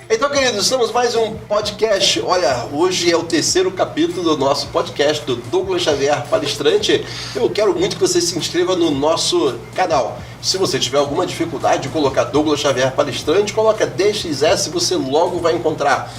Então, queridos, estamos mais um podcast. Olha, hoje é o 3º capítulo do nosso podcast do Douglas Xavier Palestrante. Eu quero muito que você se inscreva no nosso canal. Se você tiver alguma dificuldade de colocar Douglas Xavier Palestrante, coloca DXS, você logo vai encontrar.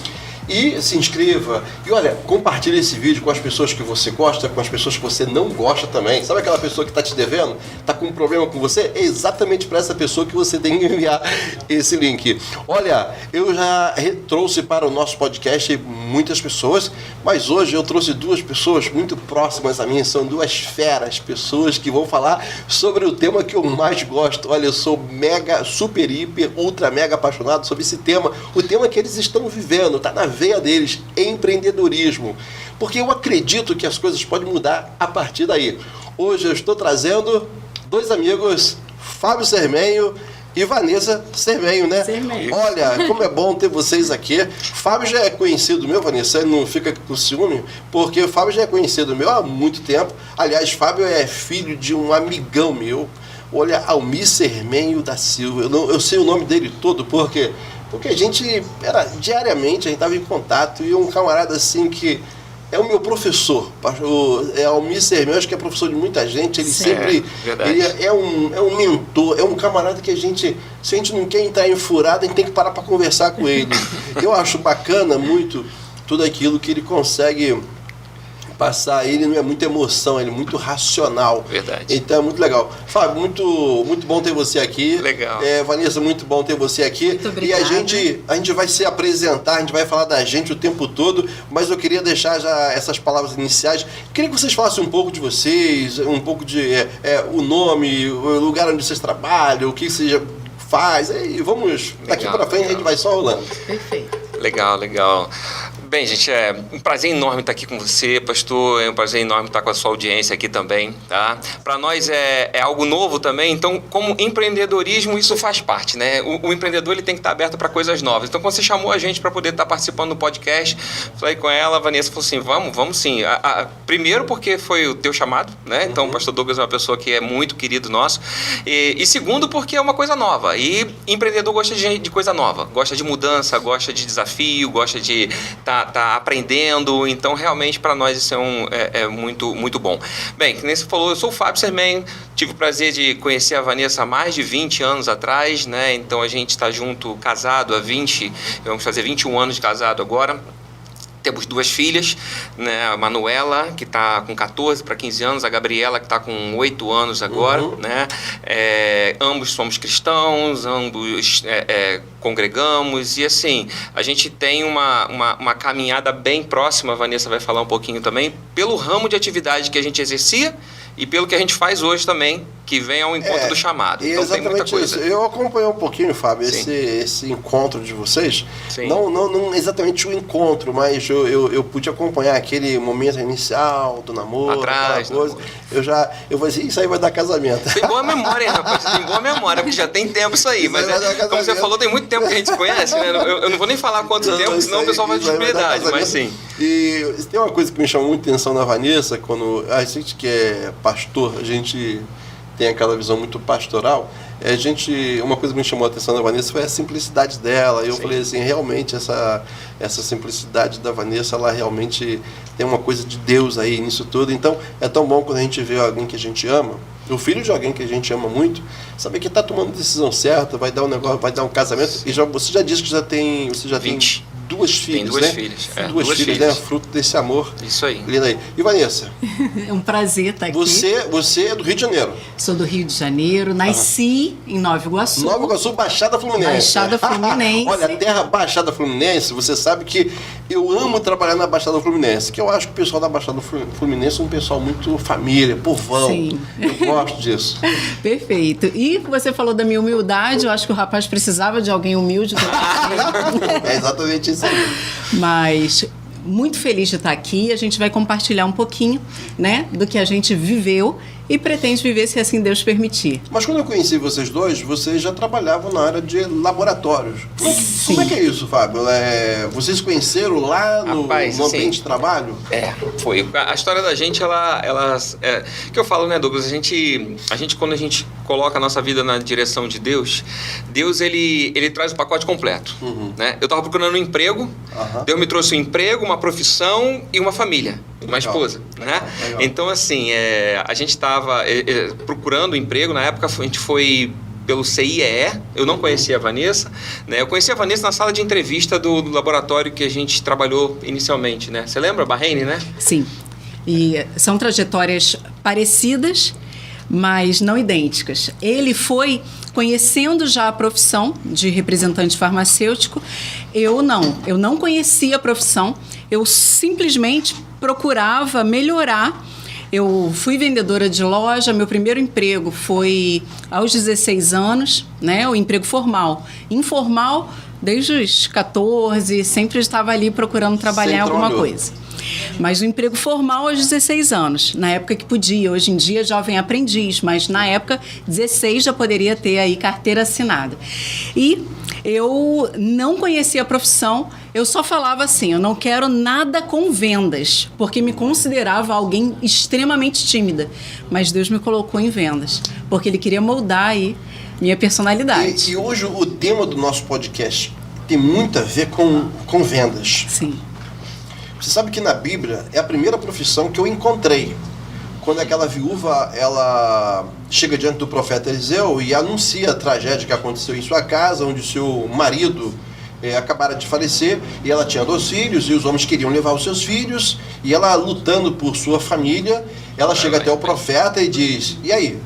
E se inscreva. E olha, compartilhe esse vídeo com as pessoas que você gosta, com as pessoas que você não gosta também. Sabe aquela pessoa que está te devendo? Está com um problema com você? É exatamente para essa pessoa que você tem que enviar esse link. Olha, eu já trouxe para o nosso podcast muitas pessoas, mas hoje eu trouxe 2 pessoas muito próximas a mim. São 2 feras, pessoas que vão falar sobre o tema que eu mais gosto. Olha, eu sou mega, super, hiper, ultra, mega apaixonado sobre esse tema. O tema que eles estão vivendo, está na veia deles, empreendedorismo. Porque eu acredito que as coisas podem mudar a partir daí. Hoje eu estou trazendo 2 amigos, Fábio Cermenho e Vanessa Cermenho, né? Cermenho. Olha, como é bom ter vocês aqui. Fábio já é conhecido meu, Vanessa, não fica com ciúme, porque o Fábio já é conhecido meu há muito tempo. Aliás, Fábio é filho de um amigão meu. Olha, Almir Cermenho da Silva. Eu sei o nome dele todo, porque a gente era diariamente, a gente estava em contato, e um camarada assim que é o meu professor, é Almir Cermenho, acho que é professor de muita gente, ele sempre ele é um mentor, é um camarada que a gente, se a gente não quer entrar em furada, a gente tem que parar para conversar com ele. Eu acho bacana muito tudo aquilo que ele consegue passar. Ele não é muita emoção, ele é muito racional. Verdade. Então é muito legal. Fábio, muito bom ter você aqui. Legal. Vanessa, muito bom ter você aqui. Muito obrigada. E a gente vai se apresentar, a gente vai falar da gente o tempo todo, mas eu queria deixar já essas palavras iniciais. Queria que vocês falassem um pouco de vocês, um pouco de o nome, o lugar onde vocês trabalham, o que você já faz. E vamos, daqui para frente, a gente vai só rolando. Perfeito. Legal. Bem, gente, é um prazer enorme estar aqui com você, pastor, é um prazer enorme estar com a sua audiência aqui também, tá? Para nós é algo novo também, então, como empreendedorismo, isso faz parte, né? O empreendedor, ele tem que estar aberto para coisas novas. Então, quando você chamou a gente para poder estar participando do podcast, falei com ela, a Vanessa falou assim, vamos sim. Primeiro, porque foi o teu chamado, né? Então, o pastor Douglas é uma pessoa que é muito querido nosso. E segundo, porque é uma coisa nova. E empreendedor gosta de coisa nova, gosta de mudança, gosta de desafio, gosta de tá aprendendo, então realmente para nós isso é muito, muito bom. Bem, que nem você falou, eu sou o Fábio Cermenho, tive o prazer de conhecer a Vanessa há mais de 20 anos atrás, né? Então a gente está junto, casado há vamos fazer 21 anos de casado agora. Temos 2 filhas, né? A Manuela, que está com 14 para 15 anos, a Gabriela, que está com 8 anos agora, né? Ambos somos cristãos, ambos congregamos, e assim, a gente tem uma caminhada bem próxima, a Vanessa vai falar um pouquinho também, pelo ramo de atividade que a gente exercia e pelo que a gente faz hoje também, que vem ao encontro do chamado. Então tem muita coisa. Isso. Eu acompanhei um pouquinho, Fábio, esse encontro de vocês. Sim. Não exatamente o encontro, mas eu pude acompanhar aquele momento inicial do namoro, atrás, aquela coisa. Eu falei assim, isso aí vai dar casamento. Tem boa memória, hein, rapaz? Tem boa memória, porque já tem tempo isso aí. Mas como você falou, tem muito tempo que a gente se conhece, né? Eu não vou nem falar quanto tempo, senão o pessoal vai de propriedade, mas sim. E tem uma coisa que me chamou muita atenção na Vanessa, quando a gente que é pastor, a gente tem aquela visão muito pastoral, uma coisa que me chamou a atenção da Vanessa foi a simplicidade dela. Eu falei assim, realmente essa simplicidade da Vanessa, ela realmente tem uma coisa de Deus aí nisso tudo. Então é tão bom quando a gente vê alguém que a gente ama, o filho de alguém que a gente ama muito, saber que está tomando a decisão certa, vai dar um negócio, vai dar um casamento. E você já disse que você já 20. tem 2 filhas, tem 2 né? filhas. Duas filhas, né? Fruto desse amor. Isso aí. Lindo aí. E Vanessa? É um prazer estar aqui. Você é do Rio de Janeiro. Sou do Rio de Janeiro, nasci em Nova Iguaçu. Nova Iguaçu, Baixada Fluminense. Baixada Fluminense. Olha, a terra Baixada Fluminense, você sabe que eu amo trabalhar na Baixada Fluminense, que eu acho que o pessoal da Baixada Fluminense é um pessoal muito família, povão. Sim. Eu gosto disso. Perfeito. E você falou da minha humildade, eu acho que o rapaz precisava de alguém humilde. É exatamente isso aí. Mas muito feliz de estar aqui. A gente vai compartilhar um pouquinho, né, do que a gente viveu e pretende viver se assim Deus permitir. Mas quando eu conheci vocês dois, vocês já trabalhavam na área de laboratórios. Como é que é isso, Fábio? Vocês se conheceram lá no ambiente de trabalho? Foi. A história da gente, que eu falo, né, Douglas? A gente, quando a gente coloca a nossa vida na direção de Deus, ele traz o pacote completo. Né? Eu estava procurando um emprego, Deus me trouxe um emprego, uma profissão e uma família, uma esposa. Né? Legal. Então, assim, a gente estava procurando emprego. Na época, a gente foi pelo CIEE, eu não conhecia a Vanessa, né? Eu conheci a Vanessa na sala de entrevista do laboratório que a gente trabalhou inicialmente, né? Você lembra? Bahrein, né? Sim, e são trajetórias parecidas, mas não idênticas. Ele foi conhecendo já a profissão de representante farmacêutico, eu não conhecia a profissão, eu simplesmente procurava melhorar. Eu fui vendedora de loja, meu primeiro emprego foi aos 16 anos, né? O emprego formal. Informal, desde os 14, sempre estava ali procurando trabalhar em alguma coisa. Mas o emprego formal aos 16 anos, na época que podia. Hoje em dia, jovem aprendiz, mas na época, 16 já poderia ter aí carteira assinada. E eu não conhecia a profissão, eu só falava assim, eu não quero nada com vendas, porque me considerava alguém extremamente tímida. Mas Deus me colocou em vendas, porque Ele queria moldar aí minha personalidade. E hoje o tema do nosso podcast tem muito a ver com vendas. Sim. Você sabe que na Bíblia é a primeira profissão que eu encontrei. Quando aquela viúva, ela chega diante do profeta Eliseu e anuncia a tragédia que aconteceu em sua casa, onde seu marido acabara de falecer, e ela tinha 2 filhos, e os homens queriam levar os seus filhos, e ela, lutando por sua família, ela chega até o profeta e diz: e aí?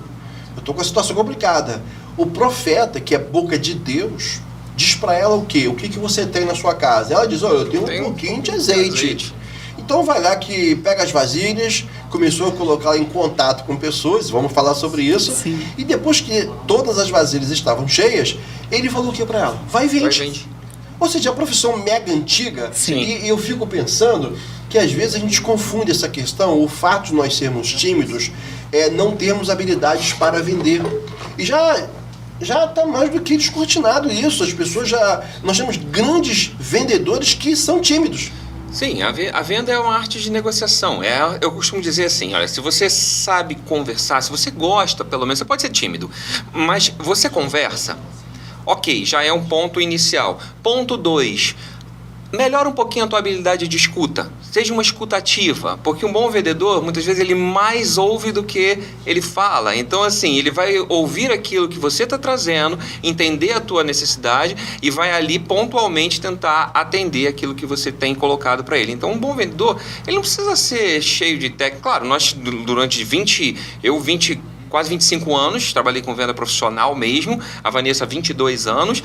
Eu estou com a situação complicada. O profeta, que é boca de Deus, diz para ela o quê? O que você tem na sua casa? Ela diz: olha, eu tenho um pouquinho de azeite. Então vai lá que pega as vasilhas, começou a colocar em contato com pessoas, vamos falar sobre isso. Sim. E depois que todas as vasilhas estavam cheias, ele falou o que para ela? Vai e vende. Ou seja, a profissão mega antiga. Sim. E eu fico pensando que às vezes a gente confunde essa questão, o fato de nós sermos tímidos, não termos habilidades para vender. E já está mais do que descortinado isso. As pessoas nós temos grandes vendedores que são tímidos. Sim, a venda é uma arte de negociação. Eu costumo dizer assim, olha, se você sabe conversar, se você gosta, pelo menos, você pode ser tímido, mas você conversa, ok, já é um ponto inicial. Ponto 2, melhora um pouquinho a tua habilidade de escuta. Seja uma escuta ativa, porque um bom vendedor, muitas vezes, ele mais ouve do que ele fala. Então, assim, ele vai ouvir aquilo que você está trazendo, entender a tua necessidade e vai ali pontualmente tentar atender aquilo que você tem colocado para ele. Então, um bom vendedor, ele não precisa ser cheio de técnica. Claro, nós, durante quase 25 anos, trabalhei com venda profissional mesmo, a Vanessa 22 anos,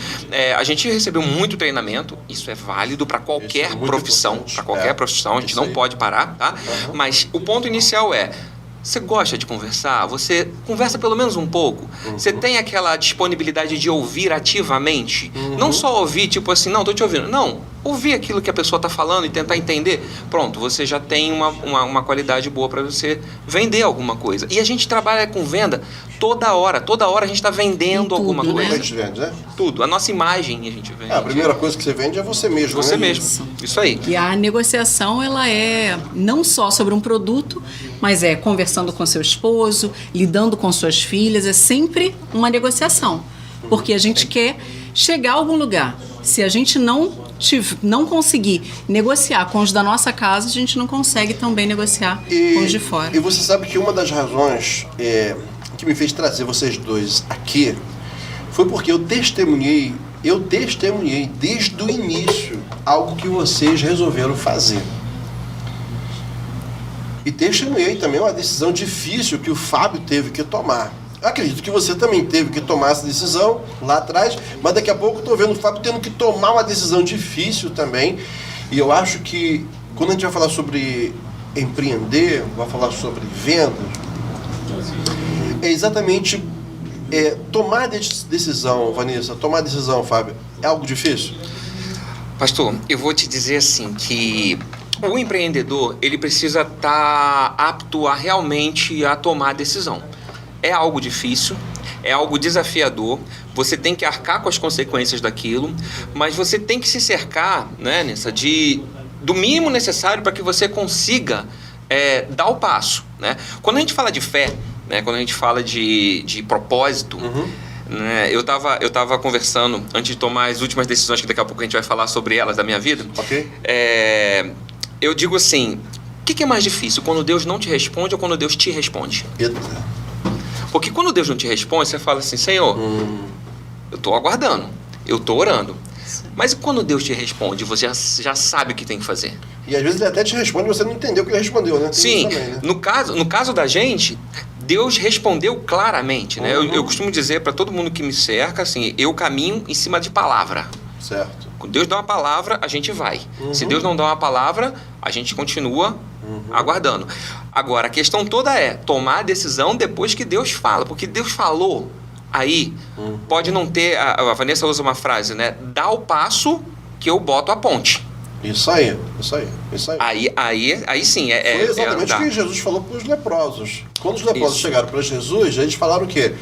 a gente recebeu muito treinamento, isso é válido para qualquer profissão, a gente não pode parar, tá? Mas o ponto inicial você gosta de conversar? Você conversa pelo menos um pouco? Você tem aquela disponibilidade de ouvir ativamente? Não só ouvir, tipo assim, não, estou te ouvindo. Não, ouvir aquilo que a pessoa está falando e tentar entender. Pronto, você já tem uma qualidade boa para você vender alguma coisa. E a gente trabalha com venda toda hora a gente está vendendo tudo, alguma coisa. Como a gente vende, né? Tudo, a nossa imagem a gente vende. A primeira coisa que você vende é você mesmo. Você né? mesmo, isso aí. E a negociação, ela é não só sobre um produto, mas conversando com seu esposo, lidando com suas filhas, é sempre uma negociação. Porque a gente quer chegar a algum lugar. Se a gente não conseguir negociar com os da nossa casa, a gente não consegue também negociar com os de fora. E você sabe que uma das razões que me fez trazer vocês dois aqui foi porque eu testemunhei desde o início algo que vocês resolveram fazer. E testemunhei também uma decisão difícil que o Fábio teve que tomar. Eu acredito que você também teve que tomar essa decisão lá atrás, mas daqui a pouco eu estou vendo o Fábio tendo que tomar uma decisão difícil também. E eu acho que quando a gente vai falar sobre empreender, vai falar sobre vendas, é exatamente tomar decisão, Vanessa, tomar decisão, Fábio, é algo difícil? Pastor, eu vou te dizer assim que o empreendedor, ele precisa estar apto a realmente a tomar a decisão. É algo difícil, é algo desafiador, você tem que arcar com as consequências daquilo, mas você tem que se cercar, né, do mínimo necessário para que você consiga dar o passo, né? Quando a gente fala de fé, né, quando a gente fala de propósito, né, eu tava conversando antes de tomar as últimas decisões, que daqui a pouco a gente vai falar sobre elas da minha vida. Ok. Eu digo assim, o que é mais difícil, quando Deus não te responde ou quando Deus te responde? Porque quando Deus não te responde, você fala assim, Senhor, eu estou aguardando, eu estou orando. Mas e quando Deus te responde, você já sabe o que tem que fazer? E às vezes ele até te responde e você não entendeu o que ele respondeu, né? Tem Sim, também, né? no caso da gente, Deus respondeu claramente, né? Eu costumo dizer para todo mundo que me cerca, assim, eu caminho em cima de palavra. Certo. Quando Deus dá uma palavra, a gente vai. Se Deus não dá uma palavra, a gente continua aguardando. Agora, a questão toda é tomar a decisão depois que Deus fala. Porque Deus falou, aí pode não ter... A Vanessa usa uma frase, né? Dá o passo que eu boto a ponte. Isso aí. Aí sim, Foi exatamente o que Jesus falou para os leprosos. Quando os leprosos chegaram para Jesus, eles falaram o quê?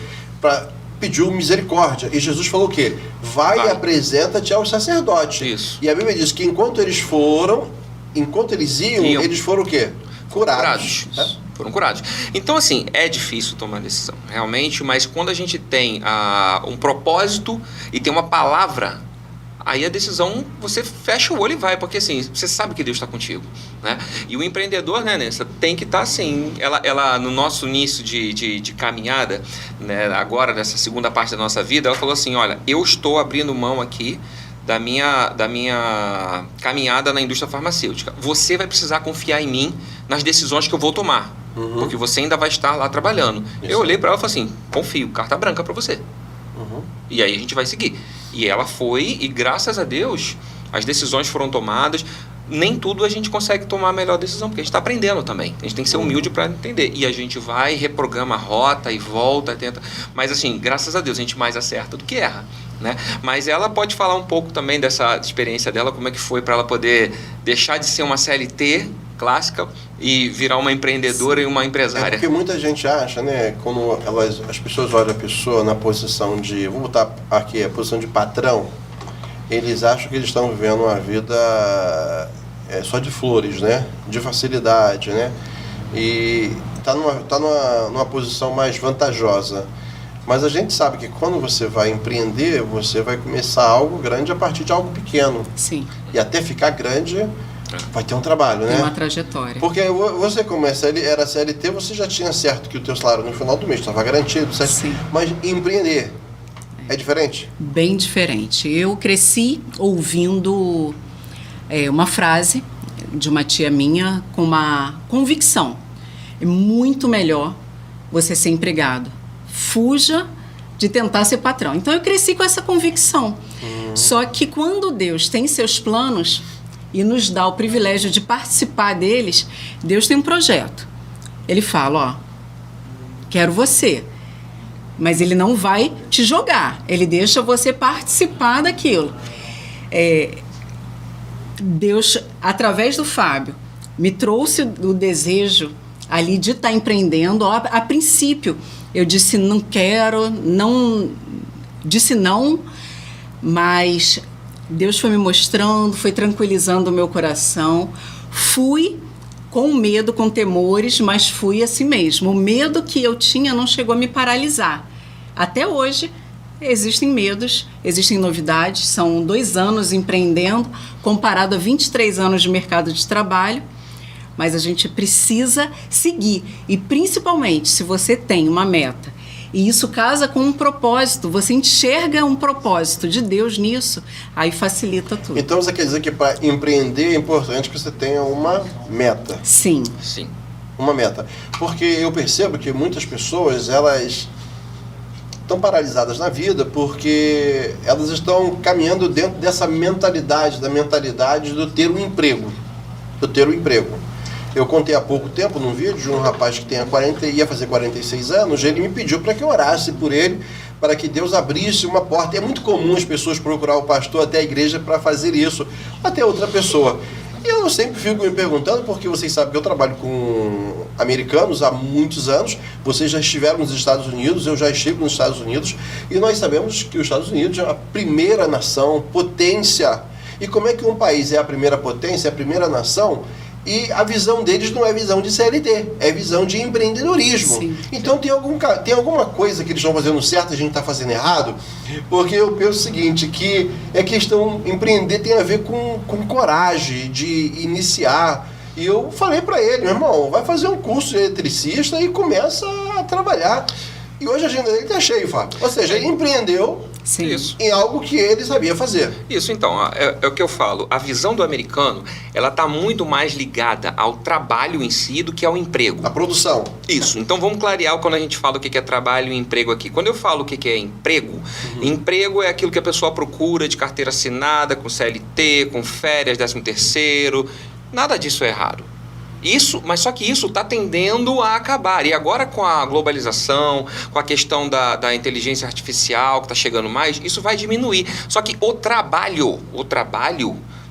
Pediu misericórdia. E Jesus falou o quê? Vai e apresenta-te aos sacerdotes. Isso. E a Bíblia diz que enquanto eles iam, eles foram o quê? Curados. Foram curados. Então, assim, é difícil tomar decisão, realmente, mas quando a gente tem um propósito e tem uma palavra, aí a decisão, você fecha o olho e vai, porque assim, você sabe que Deus está contigo, né? E o empreendedor, né, Nessa, tem que estar assim, ela no nosso início de caminhada, né, agora nessa segunda parte da nossa vida, ela falou assim, olha, eu estou abrindo mão aqui da minha caminhada na indústria farmacêutica. Você vai precisar confiar em mim nas decisões que eu vou tomar, porque você ainda vai estar lá trabalhando. Isso. Eu olhei para ela e falei assim, confio, carta branca para você. E aí a gente vai seguir. E ela foi, e graças a Deus, as decisões foram tomadas. Nem tudo a gente consegue tomar a melhor decisão, porque a gente está aprendendo também. A gente tem que ser humilde para entender. E a gente vai, reprograma a rota e volta, tenta. Mas assim, graças a Deus, a gente mais acerta do que erra, né? Mas ela pode falar um pouco também dessa experiência dela, como é que foi para ela poder deixar de ser uma CLT clássica e virar uma empreendedora e uma empresária. Porque muita gente acha, né, quando as pessoas olham a pessoa na posição de, vou botar aqui a posição de patrão, eles acham que eles estão vivendo uma vida só de flores, né, de facilidade, né, e tá numa posição mais vantajosa. Mas a gente sabe que quando você vai empreender, você vai começar algo grande a partir de algo pequeno. Sim. E até ficar grande vai ter um trabalho, né? Tem uma trajetória. Porque você, como era CLT, você já tinha certo que o teu salário no final do mês estava garantido, certo? Sim. Mas empreender é diferente? Bem diferente. Eu cresci ouvindo uma frase de uma tia minha com uma convicção. É muito melhor você ser empregado. Fuja de tentar ser patrão. Então eu cresci com essa convicção. Só que quando Deus tem seus planos e nos dá o privilégio de participar deles, Deus tem um projeto. Ele fala, quero você. Mas ele não vai te jogar. Ele deixa você participar daquilo. Deus, através do Fábio, me trouxe o desejo ali de estar empreendendo. A princípio, eu disse não quero, disse não, mas Deus foi me mostrando, foi tranquilizando o meu coração. Fui com medo, com temores, mas fui assim mesmo. O medo que eu tinha não chegou a me paralisar. Até hoje, existem medos, existem novidades. São 2 anos empreendendo, comparado a 23 anos de mercado de trabalho. Mas a gente precisa seguir. E principalmente, se você tem uma meta e isso casa com um propósito, você enxerga um propósito de Deus nisso, aí facilita tudo. Então você quer dizer que para empreender é importante que você tenha uma meta? Sim. Sim. Uma meta. Porque eu percebo que muitas pessoas, elas estão paralisadas na vida porque elas estão caminhando dentro dessa mentalidade, da mentalidade do ter um emprego. Eu contei há pouco tempo num vídeo de um rapaz que ia fazer 46 anos, ele me pediu para que eu orasse por ele, para que Deus abrisse uma porta. É muito comum as pessoas procurar o pastor até a igreja para fazer isso, até outra pessoa. E eu sempre fico me perguntando, porque vocês sabem que eu trabalho com americanos há muitos anos, vocês já estiveram nos Estados Unidos, eu já estive nos Estados Unidos, e nós sabemos que os Estados Unidos é a primeira nação, potência. E como é que um país é a primeira potência, a primeira nação, e a visão deles não é visão de CLT, é visão de empreendedorismo. Sim. Então tem alguma coisa que eles estão fazendo certo e a gente está fazendo errado, porque eu penso o seguinte, que é questão, empreender tem a ver com coragem de iniciar. E eu falei para ele, meu irmão, vai fazer um curso de eletricista e começa a trabalhar. E hoje a agenda dele está cheia, Fábio. Ou seja, ele empreendeu Sim. Isso. em algo que ele sabia fazer. Isso, então, é o que eu falo. A visão do americano, ela está muito mais ligada ao trabalho em si do que ao emprego. A produção. Isso. Então vamos clarear quando a gente fala o que é trabalho e emprego aqui. Quando eu falo o que é emprego, emprego é aquilo que a pessoa procura de carteira assinada, com CLT, com férias, 13º. Nada disso é errado. Mas só que isso está tendendo a acabar. E agora com a globalização, com a questão da inteligência artificial que está chegando mais, isso vai diminuir. Só que o trabalho,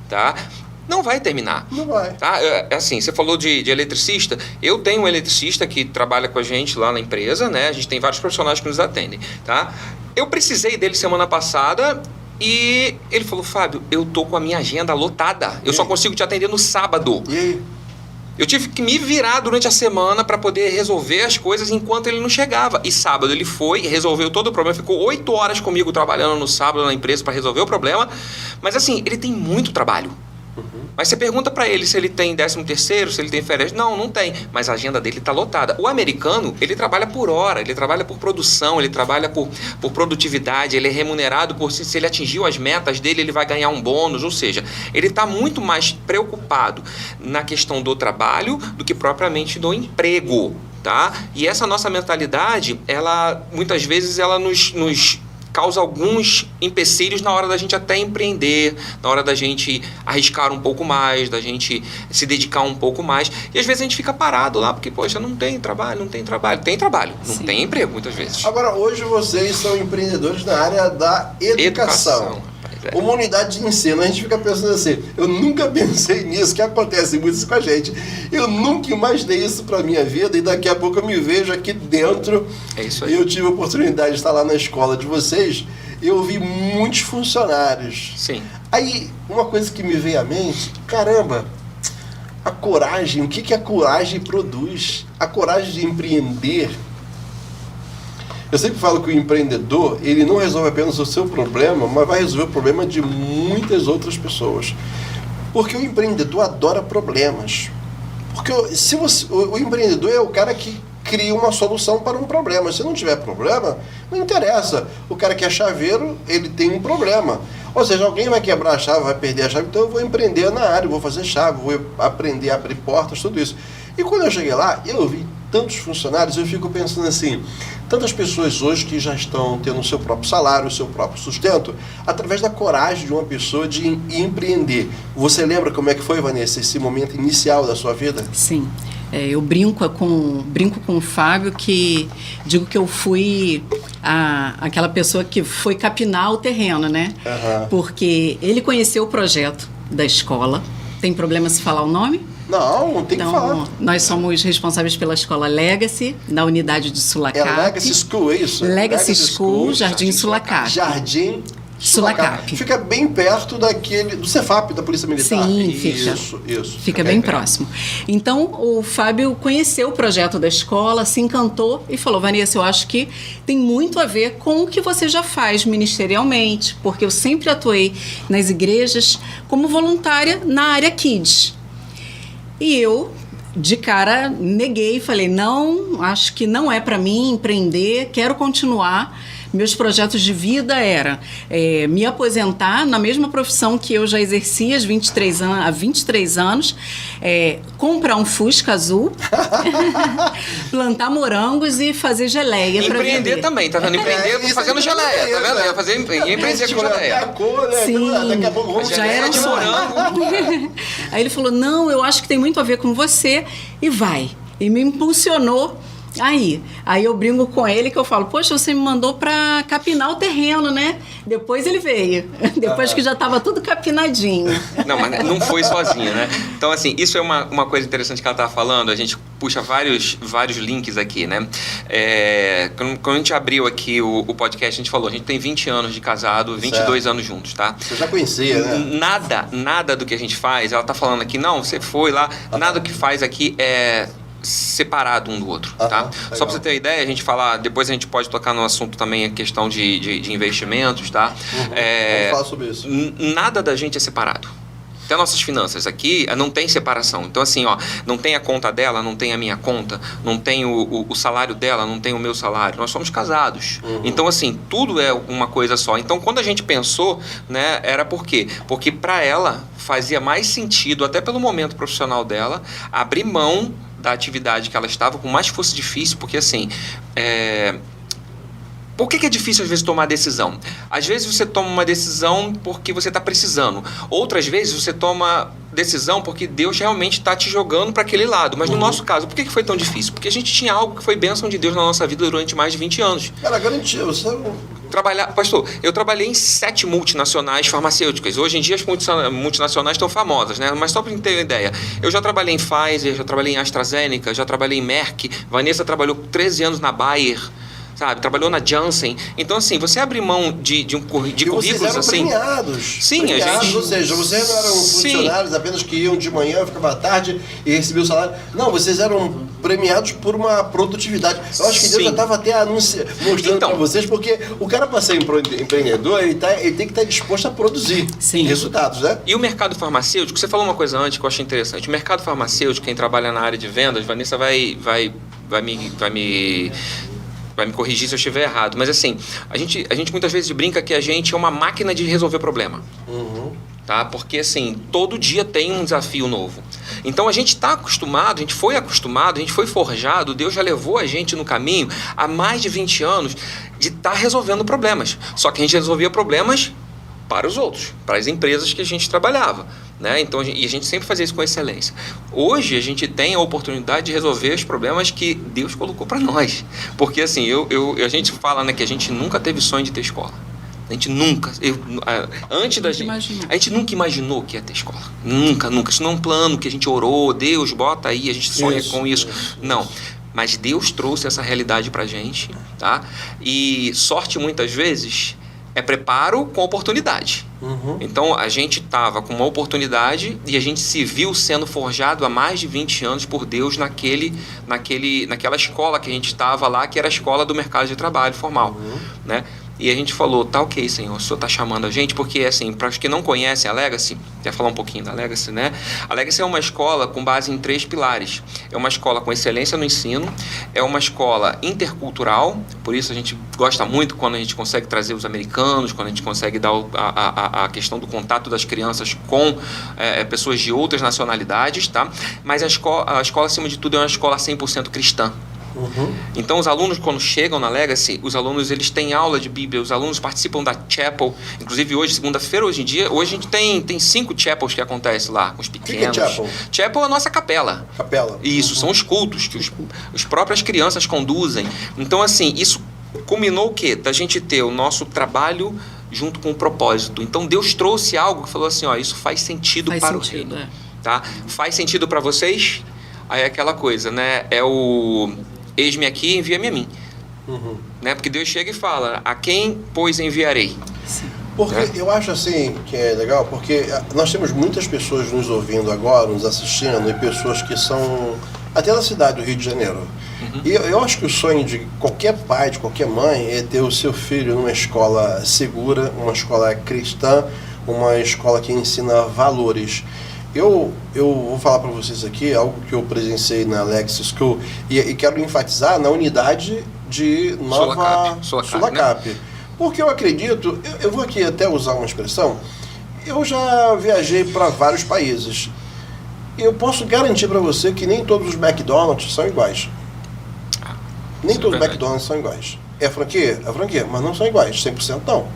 tá? Não vai terminar. Não vai. Tá? Assim, você falou de eletricista. Eu tenho um eletricista que trabalha com a gente lá na empresa, né? A gente tem vários profissionais que nos atendem, tá? Eu precisei dele semana passada e ele falou, Fábio, eu tô com a minha agenda lotada. Eu só consigo te atender no sábado. E aí? Eu tive que me virar durante a semana para poder resolver as coisas enquanto ele não chegava. E sábado ele foi, resolveu todo o problema, ficou 8 horas comigo trabalhando no sábado na empresa para resolver o problema. Mas assim, ele tem muito trabalho. Mas você pergunta para ele se ele tem 13º, se ele tem férias. Não tem. Mas a agenda dele está lotada. O americano, ele trabalha por hora, ele trabalha por produção, ele trabalha por produtividade, ele é remunerado por se ele atingiu as metas dele, ele vai ganhar um bônus. Ou seja, ele está muito mais preocupado na questão do trabalho do que propriamente do emprego, tá? E essa nossa mentalidade, ela muitas vezes ela nos causa alguns empecilhos na hora da gente até empreender, na hora da gente arriscar um pouco mais, da gente se dedicar um pouco mais. E às vezes a gente fica parado lá, porque, poxa, não tem trabalho. Tem trabalho, não Sim. tem emprego muitas vezes. Agora, hoje vocês são empreendedores na área da educação. Uma unidade de ensino, a gente fica pensando assim, eu nunca pensei nisso, que acontece muito isso com a gente. Eu nunca imaginei isso para minha vida e daqui a pouco eu me vejo aqui dentro. É isso aí. Eu tive a oportunidade de estar lá na escola de vocês e eu vi muitos funcionários. Sim. Aí, uma coisa que me veio à mente, caramba, a coragem, o que a coragem produz? A coragem de empreender. Eu sempre falo que o empreendedor, ele não resolve apenas o seu problema, mas vai resolver o problema de muitas outras pessoas. Porque o empreendedor adora problemas. Porque o empreendedor é o cara que cria uma solução para um problema. Se não tiver problema, não interessa. O cara que é chaveiro, ele tem um problema. Ou seja, alguém vai quebrar a chave, vai perder a chave, então eu vou empreender na área, vou fazer chave, vou aprender a abrir portas, tudo isso. E quando eu cheguei lá, eu vi tantos funcionários, eu fico pensando assim, tantas pessoas hoje que já estão tendo o seu próprio salário, o seu próprio sustento, através da coragem de uma pessoa de empreender. Você lembra como é que foi, Vanessa, esse momento inicial da sua vida? Sim. Eu brinco com o Fábio, que digo que eu fui aquela pessoa que foi capinar o terreno, né? Uhum. Porque ele conheceu o projeto da escola. Tem problema se falar o nome? Não tem que falar. Nós somos responsáveis pela escola Legacy, na unidade de Sulacap. É Legacy School, é isso? Legacy School, Jardim Sulacap. Jardim Sulacap. Fica bem perto do Cefap, da Polícia Militar. Sim, fica. Isso. Fica bem próximo. Então, o Fábio conheceu o projeto da escola, se encantou e falou, Vanessa, eu acho que tem muito a ver com o que você já faz ministerialmente, porque eu sempre atuei nas igrejas como voluntária na área Kids. E eu, de cara, neguei e falei, não, acho que não é para mim empreender, quero continuar. Meus projetos de vida era me aposentar na mesma profissão que eu já exercia há 23 anos, comprar um Fusca azul, plantar morangos e fazer geleia. Empreender também, tá vendo? Empreender fazendo geleia, tá vendo? Ia empreender com geleia. Sim, daqui a pouco já era de morango. Aí ele falou, não, eu acho que tem muito a ver com você e vai. E me impulsionou Aí eu brinco com ele que eu falo, poxa, você me mandou para capinar o terreno, né? Depois ele veio, depois que já estava tudo capinadinho. Não, mas não foi sozinho, né? Então, assim, isso é uma coisa interessante que ela estava falando, a gente puxa vários links aqui, né? Quando a gente abriu aqui o podcast, a gente falou, a gente tem 20 anos de casado, 22 anos juntos, tá? Você já conhecia, né? Nada do que a gente faz, ela tá falando aqui, não, você foi lá, nada do que faz aqui é separado um do outro, tá? Legal. Só para você ter uma ideia, a gente falar, depois a gente pode tocar no assunto também a questão de investimentos, tá? Vamos falar sobre isso. Nada da gente é separado. Até nossas finanças aqui não tem separação. Então, assim, ó, não tem a conta dela, não tem a minha conta, não tem o salário dela, não tem o meu salário. Nós somos casados. Então, assim, tudo é uma coisa só. Então, quando a gente pensou, né, era por quê? Porque para ela fazia mais sentido, até pelo momento profissional dela, abrir mão da atividade que ela estava, por mais que fosse difícil, porque, assim, por que é difícil, às vezes, tomar decisão? Às vezes você toma uma decisão porque você está precisando. Outras vezes você toma decisão porque Deus realmente está te jogando para aquele lado. Mas no nosso caso, por que foi tão difícil? Porque a gente tinha algo que foi bênção de Deus na nossa vida durante mais de 20 anos. Era garantia, você... Pastor, eu trabalhei em 7 multinacionais farmacêuticas. Hoje em dia as multinacionais estão famosas, né? Mas só para ter uma ideia, eu já trabalhei em Pfizer, já trabalhei em AstraZeneca, já trabalhei em Merck, Vanessa trabalhou 13 anos na Bayer, sabe? Trabalhou na Janssen. Então, assim, você abrir mão de currículos assim... premiados. Sim, premiados, a gente... Ou seja, vocês não eram funcionários apenas que iam de manhã, ficavam à tarde e recebiam o salário. Não, vocês eram premiados por uma produtividade. Eu acho que Deus já estava até mostrando para vocês, porque o cara, para ser empreendedor, ele tem que estar disposto a produzir resultados, né? E o mercado farmacêutico, você falou uma coisa antes que eu achei interessante. O mercado farmacêutico, quem trabalha na área de vendas, Vanessa vai me corrigir se eu estiver errado, mas assim, a gente muitas vezes brinca que a gente é uma máquina de resolver problema. Tá? Porque assim, todo dia tem um desafio novo. Então a gente está acostumado, a gente foi forjado, Deus já levou a gente no caminho há mais de 20 anos de estar resolvendo problemas. Só que a gente resolvia problemas para os outros, para as empresas que a gente trabalhava, né? Então, e a gente sempre fazia isso com excelência. Hoje a gente tem a oportunidade de resolver os problemas que Deus colocou para nós. Porque assim, a gente fala, né, que a gente nunca teve sonho de ter escola. A gente nunca, a gente nunca imaginou que ia ter escola. Nunca. Isso não é um plano que a gente orou, Deus, bota aí, a gente sonha com isso. Não. Mas Deus trouxe essa realidade pra gente, tá? E sorte, muitas vezes, é preparo com oportunidade. Então, a gente estava com uma oportunidade e a gente se viu sendo forjado há mais de 20 anos por Deus naquela escola que a gente estava lá, que era a escola do mercado de trabalho formal, né? E a gente falou, tá ok, Senhor, o Senhor está chamando a gente, porque assim, para os que não conhecem a Legacy, quer falar um pouquinho da Legacy, né? A Legacy é uma escola com base em 3 pilares. É uma escola com excelência no ensino, é uma escola intercultural, por isso a gente gosta muito quando a gente consegue trazer os americanos, quando a gente consegue dar a questão do contato das crianças com pessoas de outras nacionalidades, tá? Mas a escola, acima de tudo, é uma escola 100% cristã. Então os alunos, quando chegam na Legacy, os alunos eles têm aula de Bíblia, os alunos participam da chapel. Inclusive hoje, segunda-feira, hoje a gente tem 5 chapels que acontecem lá com os pequenos. O que é chapel? Chapel é a nossa capela. Isso, são os cultos que as próprias crianças conduzem. Então assim, isso culminou o quê? Da gente ter o nosso trabalho junto com o propósito. Então Deus trouxe algo que falou assim, ó, isso faz sentido para o reino. Tá? Faz sentido para vocês? Aí é aquela coisa, né? É o eis-me aqui, envia-me a mim. Né? Porque Deus chega e fala, a quem, pois, enviarei? Porque eu acho assim que é legal, porque nós temos muitas pessoas nos ouvindo agora, nos assistindo, e pessoas que são até da cidade do Rio de Janeiro. E eu acho que o sonho de qualquer pai, de qualquer mãe, é ter o seu filho numa escola segura, uma escola cristã, uma escola que ensina valores. Eu vou falar para vocês aqui algo que eu presenciei na Legacy School e quero enfatizar na unidade de Nova Sulacap. Né? Porque eu acredito, eu vou aqui até usar uma expressão, eu já viajei para vários países. E eu posso garantir para você que nem todos os McDonald's são iguais. Nem todos os McDonald's são iguais. É franquia? É franquia, mas não são iguais, 100% não.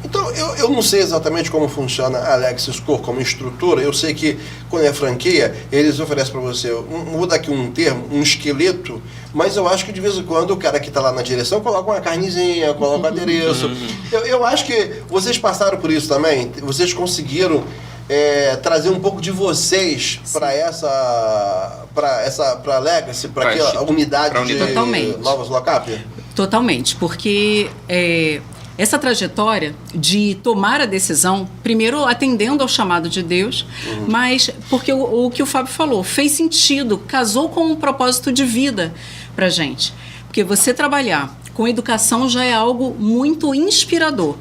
Então, eu não sei exatamente como funciona a Alexis Cor como estrutura. Eu sei que quando é franquia, eles oferecem para você, vou dar aqui um termo, um esqueleto, mas eu acho que de vez em quando o cara que está lá na direção coloca uma carnezinha, coloca um adereço. Eu acho que vocês passaram por isso também, vocês conseguiram trazer um pouco de vocês para a Legacy, para aquela unidade de Nova Sulacap? Totalmente, porque essa trajetória de tomar a decisão, primeiro atendendo ao chamado de Deus, mas porque o que o Fábio falou, fez sentido, casou com um propósito de vida pra gente. Porque você trabalhar com educação já é algo muito inspirador.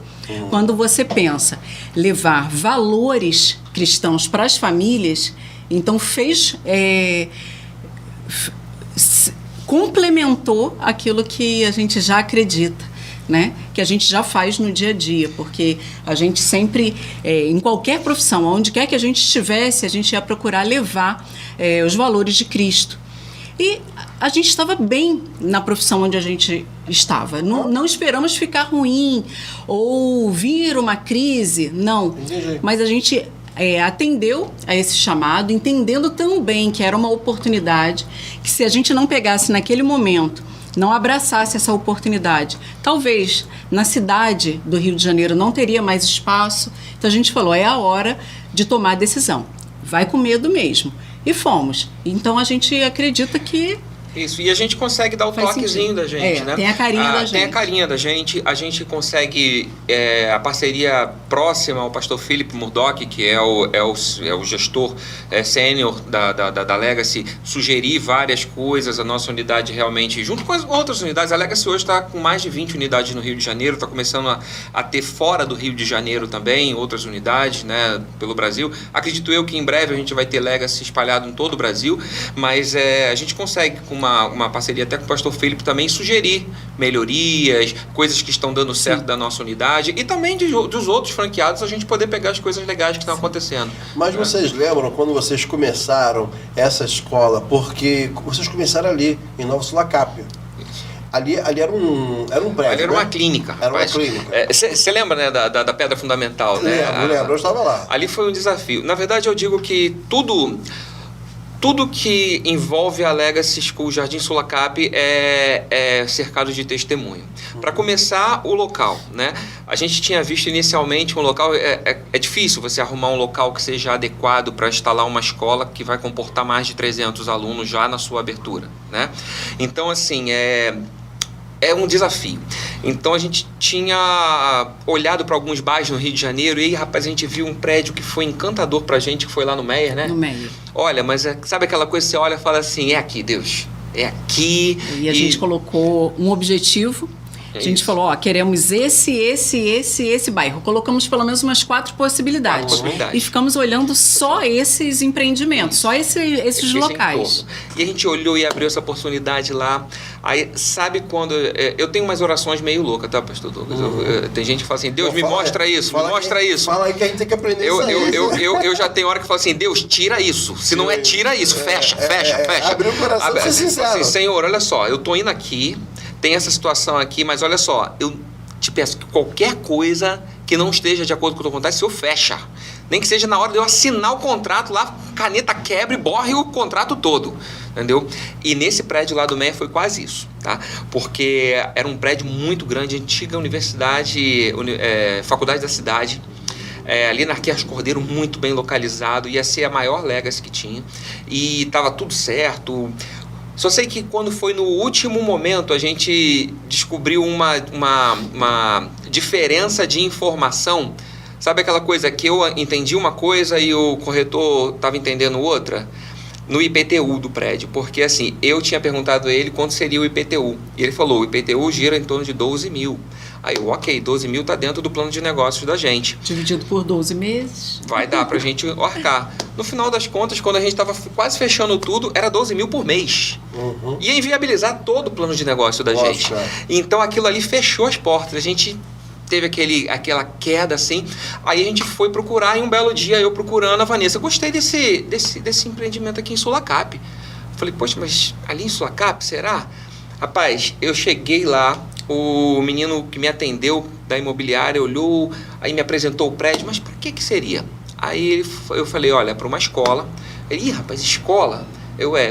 Quando você pensa levar valores cristãos para as famílias, então complementou aquilo que a gente já acredita, né? Que a gente já faz no dia a dia, porque a gente sempre, em qualquer profissão, onde quer que a gente estivesse, a gente ia procurar levar os valores de Cristo. E a gente estava bem na profissão onde a gente estava. Não esperamos ficar ruim ou vir uma crise, não. Entendi. Mas a gente atendeu a esse chamado, entendendo também que era uma oportunidade, que se a gente não pegasse naquele momento, não abraçasse essa oportunidade, talvez na cidade do Rio de Janeiro não teria mais espaço. Então a gente falou, é a hora de tomar a decisão. Vai com medo mesmo. E fomos. Então a gente acredita que... Isso, e a gente consegue dar o toquezinho da gente, né? Tem a carinha da gente. Tem a carinha da gente, a gente consegue a parceria próxima ao pastor Philip Murdock, que é o gestor sênior da Legacy, sugerir várias coisas, a nossa unidade realmente, junto com as outras unidades, a Legacy hoje está com mais de 20 unidades no Rio de Janeiro, está começando a ter fora do Rio de Janeiro também, outras unidades, né, pelo Brasil. Acredito eu que em breve a gente vai ter Legacy espalhado em todo o Brasil, mas a gente consegue, com uma parceria até com o pastor Felipe também, sugerir melhorias, coisas que estão dando certo da nossa unidade e também dos outros franqueados, a gente poder pegar as coisas legais que estão acontecendo. Mas vocês lembram quando vocês começaram essa escola? Porque vocês começaram ali, em Nova Sulacap. Ali era um prédio, ali era uma clínica. Era uma clínica. Você lembra, né, da pedra fundamental, né? Lembro, eu estava lá. Ali foi um desafio. Na verdade, eu digo que tudo que envolve a Legacy School Jardim Sulacap é cercado de testemunho. Para começar, o local, né? A gente tinha visto inicialmente um local, é difícil você arrumar um local que seja adequado para instalar uma escola que vai comportar mais de 300 alunos já na sua abertura, né? Então, assim, é um desafio. Então a gente tinha olhado para alguns bairros no Rio de Janeiro e aí, rapaz, a gente viu um prédio que foi encantador pra gente, que foi lá no Meier, né? No Meier. Olha, mas sabe aquela coisa que você olha e fala assim, é aqui, Deus, é aqui. E a gente colocou um objetivo. A gente falou, queremos esse bairro. Colocamos pelo menos umas 4 possibilidades. E ficamos olhando só esses empreendimentos, só esses locais. E a gente olhou e abriu essa oportunidade lá. Aí, sabe quando... eu tenho umas orações meio loucas, tá, pastor Douglas? Tem gente que fala assim, Deus, me mostra isso, me mostra isso. Fala aí que a gente tem que aprender isso aí. Eu já tenho hora que falo assim, Deus, tira isso. Se não tira isso, fecha. Abre o coração pra ser sincero. Assim, Senhor, olha só, eu tô indo aqui, tem essa situação aqui, mas olha só, eu te peço que qualquer coisa que não esteja de acordo com a tua vontade, o Senhor fecha. Nem que seja na hora de eu assinar o contrato lá, caneta quebra e borre o contrato todo, entendeu? E nesse prédio lá do Meier foi quase isso, tá? Porque era um prédio muito grande, antiga universidade, faculdade da cidade, ali na Arquias Cordeiro, muito bem localizado, ia ser a maior Legacy que tinha, e estava tudo certo. Só sei que quando foi no último momento a gente descobriu uma diferença de informação. Sabe aquela coisa que eu entendi uma coisa e o corretor estava entendendo outra? No IPTU do prédio, porque assim, eu tinha perguntado a ele quanto seria o IPTU. E ele falou, o IPTU gira em torno de 12 mil. Aí eu, ok, 12 mil está dentro do plano de negócios da gente. Dividido por 12 meses. Vai dar para a gente arcar. No final das contas, quando a gente estava quase fechando tudo, era 12 mil por mês. Ia inviabilizar todo o plano de negócio da gente. Então aquilo ali fechou as portas. A gente teve aquela queda assim, aí a gente foi procurar e um belo dia eu procurando a Vanessa, gostei desse empreendimento aqui em Sulacap. Falei, poxa, mas ali em Sulacap, será? Rapaz, eu cheguei lá, o menino que me atendeu da imobiliária olhou, aí me apresentou o prédio, mas por que seria? Aí eu falei, olha, para uma escola. Ele, rapaz, escola?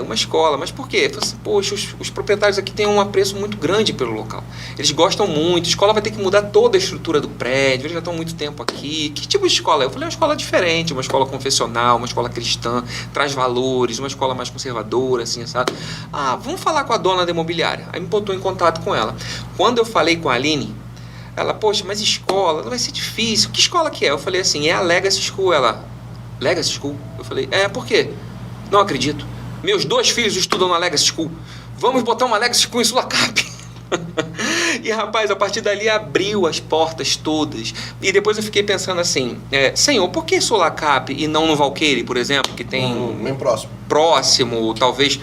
Uma escola, mas por quê? Eu falei assim, poxa, os proprietários aqui têm um apreço muito grande pelo local. Eles gostam muito, a escola vai ter que mudar toda a estrutura do prédio, eles já estão há muito tempo aqui. Que tipo de escola? Eu falei, uma escola diferente, uma escola confessional, uma escola cristã, traz valores, uma escola mais conservadora, assim, sabe? Vamos falar com a dona da imobiliária. Aí me botou em contato com ela. Quando eu falei com a Aline, ela, poxa, mas escola, vai ser difícil. Que escola que é? Eu falei assim, é a Legacy School. Ela, Legacy School? Eu falei, por quê? Não acredito. Meus 2 filhos estudam na Legacy School. Vamos botar uma Legacy School em Sulacap. E, rapaz, a partir dali abriu as portas todas. E depois eu fiquei pensando assim, Senhor, por que Sulacap e não no Valqueire, por exemplo, que tem... bem próximo. Próximo, talvez...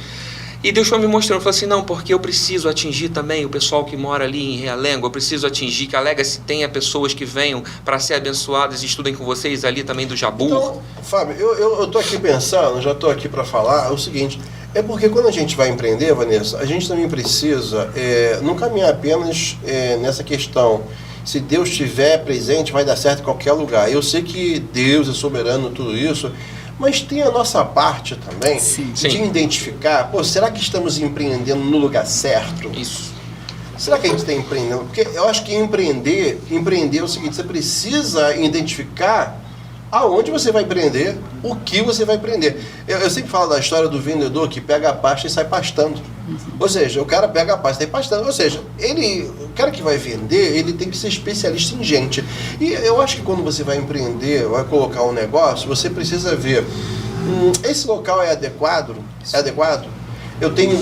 E Deus foi me mostrando, falou assim, não, porque eu preciso atingir também o pessoal que mora ali em Realengo, eu preciso atingir que a Legacy tenha pessoas que venham para ser abençoadas e estudem com vocês ali também do Jabur. Então, Fábio, eu tô aqui pensando, já tô aqui para falar, o seguinte, é porque quando a gente vai empreender, Vanessa, a gente também precisa não caminhar apenas nessa questão, se Deus estiver presente, vai dar certo em qualquer lugar. Eu sei que Deus é soberano em tudo isso, mas tem a nossa parte também de identificar, será que estamos empreendendo no lugar certo? Isso. Será que a gente está empreendendo? Porque eu acho que empreender é o seguinte, você precisa identificar aonde você vai empreender, o que você vai empreender. Eu sempre falo da história do vendedor que pega a pasta e sai pastando. Ou seja, o cara pega a pasta e sai pastando. Ou seja, o cara que vai vender, ele tem que ser especialista em gente. E eu acho que quando você vai empreender, vai colocar um negócio, você precisa ver, esse local é adequado? É adequado? Eu tenho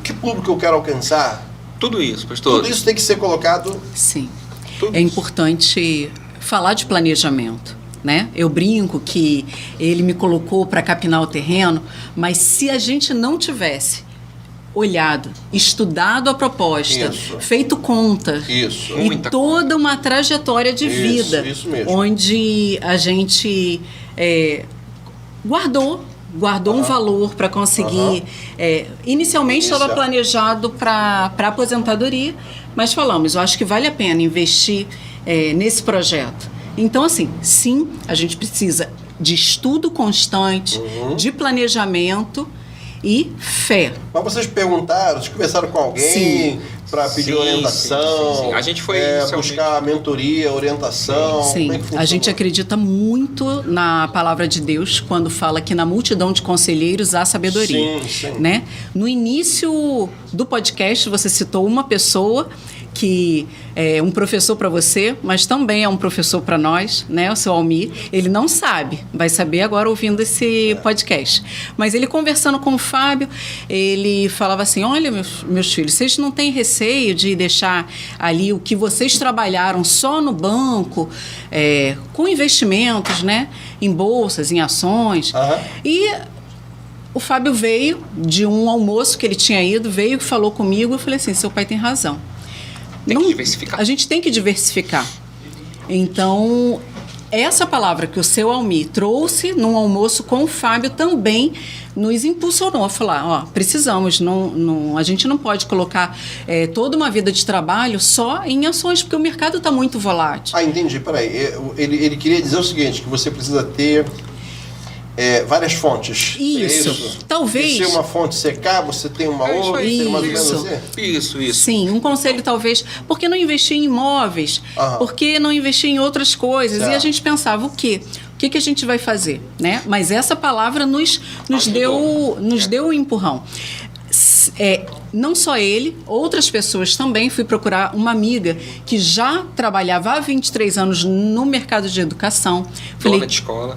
que público eu quero alcançar? Tudo isso, pastor. Tudo isso tem que ser colocado... Sim. É importante falar de planejamento. Né? Eu brinco que ele me colocou para capinar o terreno, mas se a gente não tivesse olhado, estudado a proposta, feito conta e toda uma trajetória de vida, onde a gente guardou um valor para conseguir. Inicialmente estava planejado para aposentadoria, mas falamos, eu acho que vale a pena investir nesse projeto. Então, assim, sim, a gente precisa de estudo constante, de planejamento e fé. Mas vocês perguntaram, vocês conversaram com alguém para pedir orientação? Sim. A gente foi buscar mentoria, orientação? Sim, a gente acredita muito na palavra de Deus quando fala que na multidão de conselheiros há sabedoria. Sim. Né? No início do podcast, você citou uma pessoa que é um professor para você, mas também é um professor para nós, né? O seu Almir. Ele não sabe, vai saber agora ouvindo esse podcast. Mas ele conversando com o Fábio, ele falava assim, olha, meus filhos, vocês não têm receio de deixar ali o que vocês trabalharam só no banco, com investimentos, né? Em bolsas, em ações. E o Fábio veio de um almoço que ele tinha ido, veio e falou comigo, eu falei assim, seu pai tem razão. Tem que diversificar. A gente tem que diversificar. Então, essa palavra que o seu Almir trouxe num almoço com o Fábio também nos impulsionou a falar, precisamos, a gente não pode colocar toda uma vida de trabalho só em ações, porque o mercado está muito volátil. Entendi, peraí. Ele queria dizer o seguinte, que você precisa ter várias fontes. Isso. Talvez. Se uma fonte secar, você tem uma outra. Isso. Sim, um conselho talvez. Por que não investir em imóveis? Por que não investir em outras coisas? E a gente pensava, o quê? O que a gente vai fazer? Né? Mas essa palavra nos deu um empurrão. Não só ele, outras pessoas também. Fui procurar uma amiga que já trabalhava há 23 anos no mercado de educação.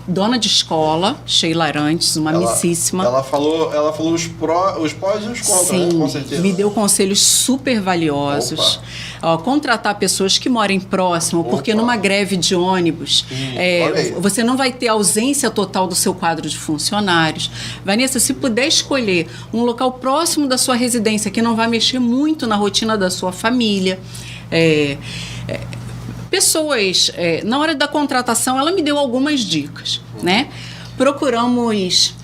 Dona de escola, Sheila Arantes, uma amicíssima. Ela falou os prós e os contras, sim, né? Com certeza. Me deu conselhos super valiosos. Contratar pessoas que morem próximo, porque numa greve de ônibus, você não vai ter ausência total do seu quadro de funcionários. Vanessa, se puder escolher um local próximo da sua residência, que não vai mexer muito na rotina da sua família. Pessoas, na hora da contratação, ela me deu algumas dicas, né? Procuramos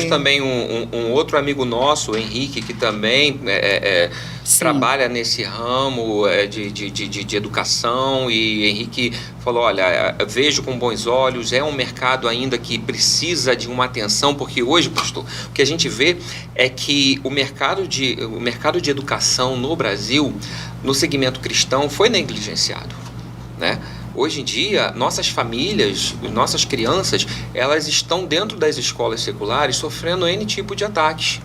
também um outro amigo nosso, o Henrique, que também trabalha nesse ramo de educação, e Henrique falou, olha, vejo com bons olhos, é um mercado ainda que precisa de uma atenção, porque hoje, pastor, o que a gente vê é que o mercado de educação no Brasil, no segmento cristão, foi negligenciado, né? Hoje em dia, nossas famílias, nossas crianças, elas estão dentro das escolas seculares sofrendo N tipo de ataques.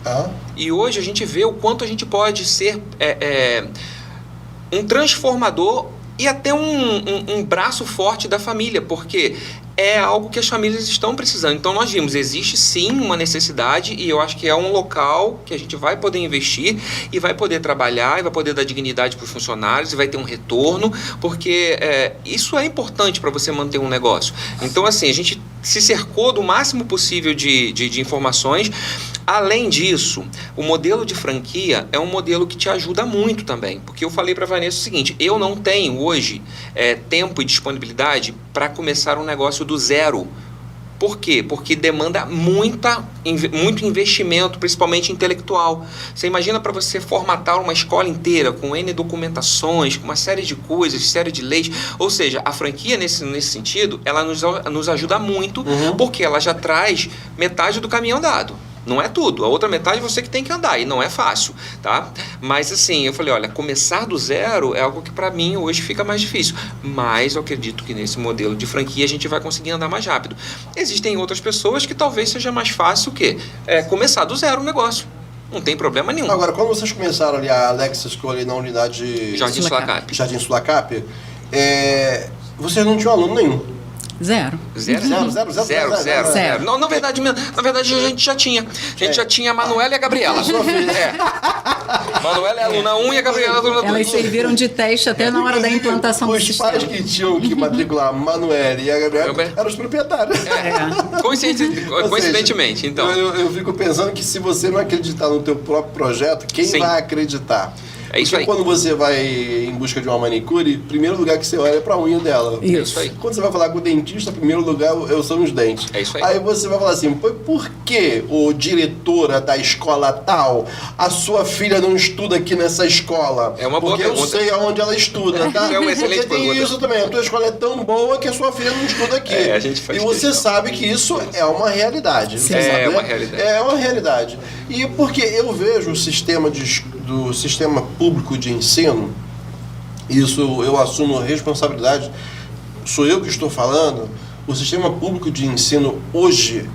E hoje a gente vê o quanto a gente pode ser um transformador e até um braço forte da família, porque é algo que as famílias estão precisando. Então nós vimos, existe sim uma necessidade, e eu acho que é um local que a gente vai poder investir e vai poder trabalhar e vai poder dar dignidade para os funcionários e vai ter um retorno, porque isso é importante para você manter um negócio. Então assim, a gente se cercou do máximo possível de informações. Além disso, o modelo de franquia é um modelo que te ajuda muito também, porque eu falei para a Vanessa o seguinte, eu não tenho hoje tempo e disponibilidade para começar um negócio do zero. Por quê? Porque demanda muito investimento, principalmente intelectual. Você imagina para você formatar uma escola inteira com N documentações, com uma série de coisas, série de leis. Ou seja, a franquia nesse sentido, ela nos ajuda muito, porque ela já traz metade do caminho andado. Não é tudo, a outra metade você que tem que andar, e não é fácil, tá? Mas assim, eu falei, olha, começar do zero é algo que para mim hoje fica mais difícil, mas eu acredito que nesse modelo de franquia a gente vai conseguir andar mais rápido. Existem outras pessoas que talvez seja mais fácil o quê? Começar do zero o negócio. Não tem problema nenhum. Agora, quando vocês começaram ali a Alexa School ali na unidade Jardim Sulacap, vocês não tinham aluno nenhum? Zero. Não, na verdade a gente já tinha. A gente já tinha a Manuela e a Gabriela. Manuela é aluna 1 e a Gabriela é aluna 2. Elas serviram de teste até na hora da implantação do sistema. Os pais que tinham que matricular a Manuela e a Gabriela eram os proprietários. Coincidentemente, então. Eu fico pensando que se você não acreditar no teu próprio projeto, quem vai acreditar? É isso aí. Quando você vai em busca de uma manicure, o primeiro lugar que você olha é pra unha dela. Isso aí. Quando você vai falar com o dentista, o primeiro lugar são os dentes. É isso aí. Aí você vai falar assim, por que, ô diretora da escola tal, a sua filha não estuda aqui nessa escola? É uma boa pergunta. Porque eu sei aonde ela estuda, tá? É uma excelente Porque tem pergunta. isso também, a tua escola é tão boa que a sua filha não estuda aqui. A gente faz e você questão. sabe que isso é uma realidade. Você sabe, É uma né? realidade. É uma realidade. E porque eu vejo o sistema do sistema público de ensino, isso eu assumo a responsabilidade, sou eu que estou falando, o sistema público de ensino hoje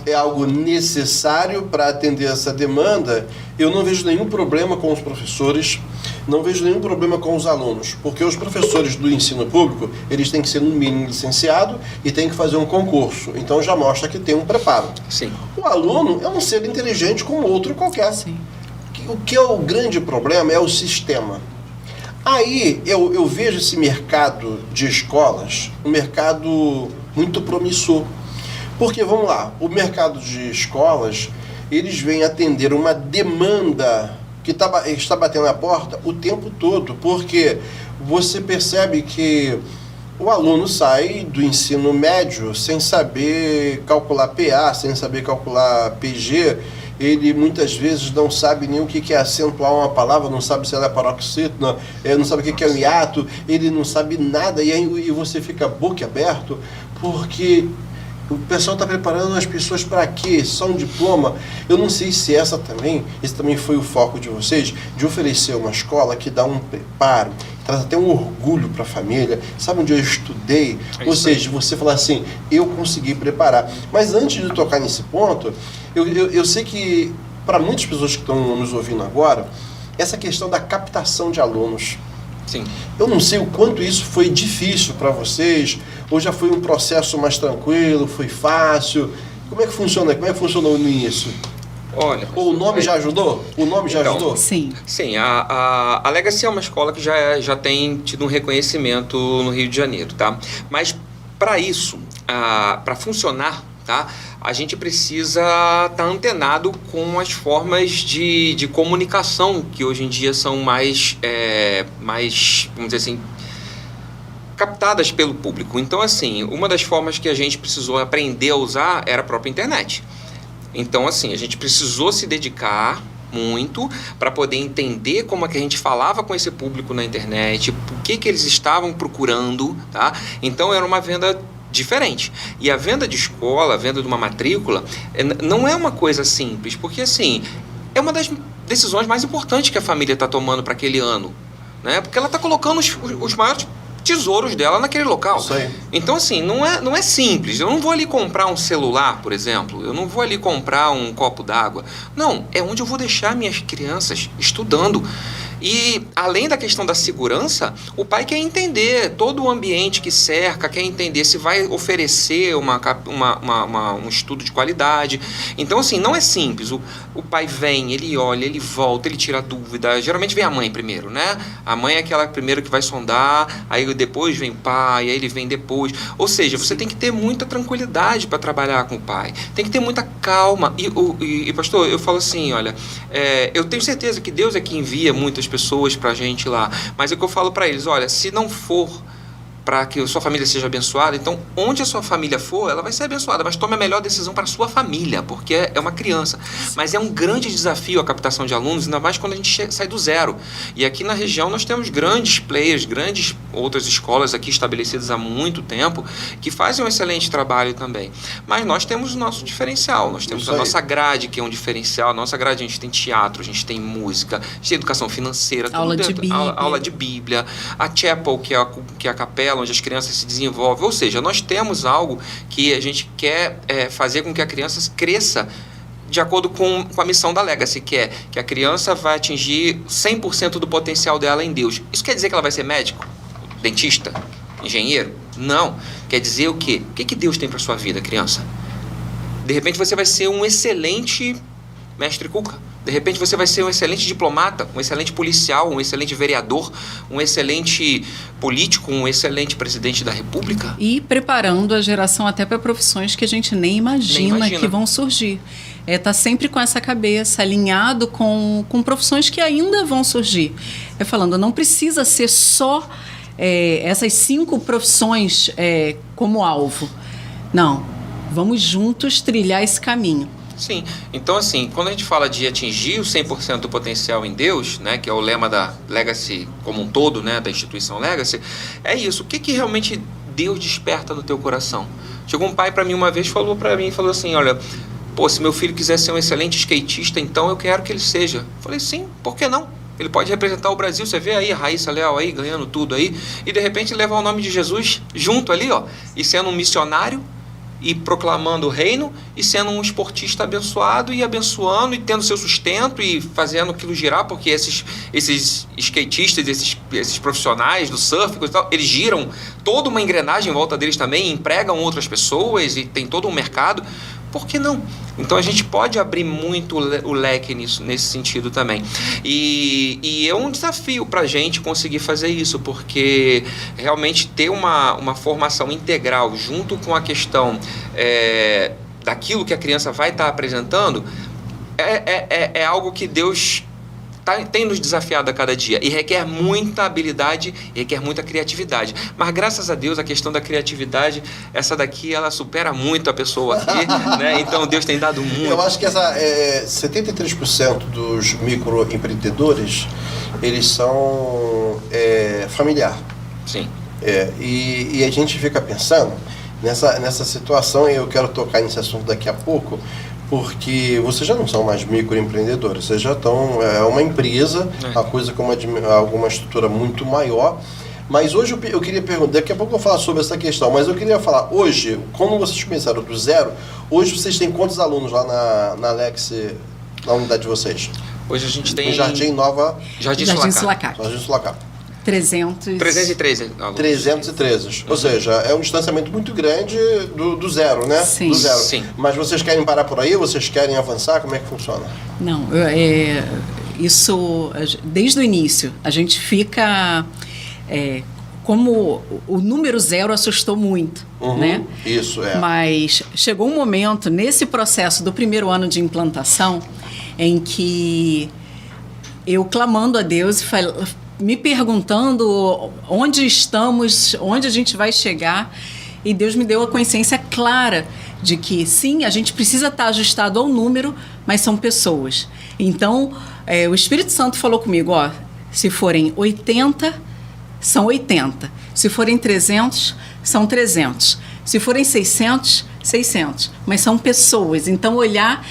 é algo necessário para atender essa demanda. Eu não vejo nenhum problema com os professores, não vejo nenhum problema com os alunos, porque os professores do ensino público, eles têm que ser no mínimo licenciado e têm que fazer um concurso, então já mostra que tem um preparo. Sim. O aluno é um ser inteligente como outro qualquer. Sim. O que é o grande problema é o sistema. Aí eu vejo esse mercado de escolas, um mercado muito promissor. Porque, vamos lá, o mercado de escolas, eles vêm atender uma demanda que está batendo na porta o tempo todo, porque você percebe que o aluno sai do ensino médio sem saber calcular PA, sem saber calcular PG, ele muitas vezes não sabe nem o que é acentuar uma palavra, não sabe se ela é paroxítona, não sabe o que é um hiato, ele não sabe nada, e você fica boquiaberto, porque o pessoal está preparando as pessoas para quê? Só um diploma? Eu não sei se esse também foi o foco de vocês, de oferecer uma escola que dá um preparo, traz até um orgulho para a família, sabe onde eu estudei? Ou seja, você falar assim, eu consegui preparar. Mas antes de tocar nesse ponto, eu sei que para muitas pessoas que estão nos ouvindo agora, essa questão da captação de alunos. Sim. Eu não sei o quanto isso foi difícil para vocês, ou já foi um processo mais tranquilo, foi fácil. Como é que funciona? Como é que funcionou no início? Olha, ou o nome já ajudou? O nome já ajudou? Sim. Sim, a Legacy é uma escola que já tem tido um reconhecimento no Rio de Janeiro, tá? Mas para isso, para funcionar, tá? A gente precisa estar antenado com as formas de comunicação que hoje em dia são mais, vamos dizer assim, captadas pelo público. Então, assim, uma das formas que a gente precisou aprender a usar era a própria internet. Então, assim, a gente precisou se dedicar muito para poder entender como é que a gente falava com esse público na internet, o que eles estavam procurando, tá? Então era uma venda diferente. E a venda de escola, a venda de uma matrícula, não é uma coisa simples, porque assim, é uma das decisões mais importantes que a família está tomando para aquele ano, né? Porque ela está colocando os maiores tesouros dela naquele local. Isso aí. Então, assim, não é simples. Eu não vou ali comprar um celular, por exemplo. Eu não vou ali comprar um copo d'água. Não, é onde eu vou deixar minhas crianças estudando. E, além da questão da segurança, o pai quer entender todo o ambiente que cerca, quer entender se vai oferecer um estudo de qualidade. Então, assim, não é simples. O pai vem, ele olha, ele volta, ele tira dúvida. Geralmente vem a mãe primeiro, né? A mãe é aquela primeiro que vai sondar, aí depois vem o pai, aí ele vem depois. Ou seja, você tem que ter muita tranquilidade para trabalhar com o pai. Tem que ter muita calma. E pastor, eu falo assim, olha, eu tenho certeza que Deus é que envia muitas pessoas para a gente lá, mas é o que eu falo para eles, olha, se não for para que a sua família seja abençoada, então onde a sua família for, ela vai ser abençoada, mas tome a melhor decisão para a sua família, porque é uma criança. Mas é um grande desafio a captação de alunos, ainda mais quando a gente sai do zero. E aqui na região nós temos grandes players, grandes outras escolas aqui estabelecidas há muito tempo, que fazem um excelente trabalho também. Mas nós temos o nosso diferencial, nós temos a nossa grade, que é um diferencial. A nossa grade, a gente tem teatro, a gente tem música, a gente tem educação financeira, aula de Bíblia. Aula de Bíblia, a chapel, que é a capela, onde as crianças se desenvolvem. Ou seja, nós temos algo que a gente quer fazer com que a criança cresça de acordo com a missão da Legacy, que é que a criança vai atingir 100% do potencial dela em Deus. Isso quer dizer que ela vai ser médico? Dentista? Engenheiro? Não. Quer dizer o quê? O que Deus tem para sua vida, criança? De repente você vai ser um excelente mestre Cuca. De repente você vai ser um excelente diplomata, um excelente policial, um excelente vereador, um excelente político, um excelente presidente da República. E preparando a geração até para profissões que a gente nem imagina que vão surgir. Tá sempre com essa cabeça, alinhado com profissões que ainda vão surgir. Falando, não precisa ser só essas 5 profissões como alvo. Não, vamos juntos trilhar esse caminho. Sim, então assim, quando a gente fala de atingir o 100% do potencial em Deus, né, que é o lema da Legacy como um todo, né, da instituição Legacy, é isso. O que realmente Deus desperta no teu coração? Chegou um pai para mim uma vez, falou assim, olha, se meu filho quiser ser um excelente skatista, então eu quero que ele seja. Eu falei, sim, por que não? Ele pode representar o Brasil, você vê aí a Raíssa Leal aí, ganhando tudo aí, e de repente levar o nome de Jesus junto ali, ó, e sendo um missionário, e proclamando o reino, e sendo um esportista abençoado, e abençoando, e tendo seu sustento, e fazendo aquilo girar, porque esses skatistas, esses profissionais do surf, e tal, eles giram toda uma engrenagem em volta deles também, empregam outras pessoas, e tem todo um mercado. Por que não? Então a gente pode abrir muito o leque nesse sentido também. E é um desafio para a gente conseguir fazer isso, porque realmente ter uma formação integral junto com a questão daquilo que a criança vai estar apresentando é algo que Deus tem nos desafiado a cada dia e requer muita habilidade e requer muita criatividade. Mas graças a Deus a questão da criatividade, essa daqui ela supera muito a pessoa aqui, né? Então Deus tem dado muito. Eu acho que 73% dos microempreendedores, eles são familiar. Sim. E a gente fica pensando nessa situação, e eu quero tocar nesse assunto daqui a pouco, porque vocês já não são mais microempreendedores, vocês já estão, uma empresa, a coisa com alguma estrutura muito maior. Mas hoje eu queria perguntar, daqui a pouco eu vou falar sobre essa questão, mas eu queria falar, hoje, como vocês começaram do zero, hoje vocês têm quantos alunos lá na Legacy, na unidade de vocês? Hoje a gente tem... Em Jardim Sulacar. 313 alunos. 313. Ou seja, é um distanciamento muito grande do zero, né? Sim. Do zero. Sim. Mas vocês querem parar por aí? Vocês querem avançar? Como é que funciona? Não, isso desde o início. A gente fica... como o número 0 assustou muito, né? Isso, Mas chegou um momento, nesse processo do primeiro ano de implantação, em que eu clamando a Deus e me perguntando onde estamos, onde a gente vai chegar, E Deus me deu a consciência clara de que, sim, a gente precisa estar ajustado ao número, mas são pessoas. Então, o Espírito Santo falou comigo, se forem 80, são 80. Se forem 300, são 300. Se forem 600, 600. Mas são pessoas. Então, olhar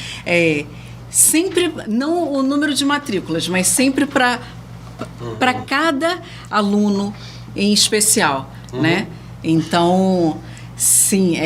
sempre, não o número de matrículas, mas sempre para cada aluno em especial, né? Então, sim,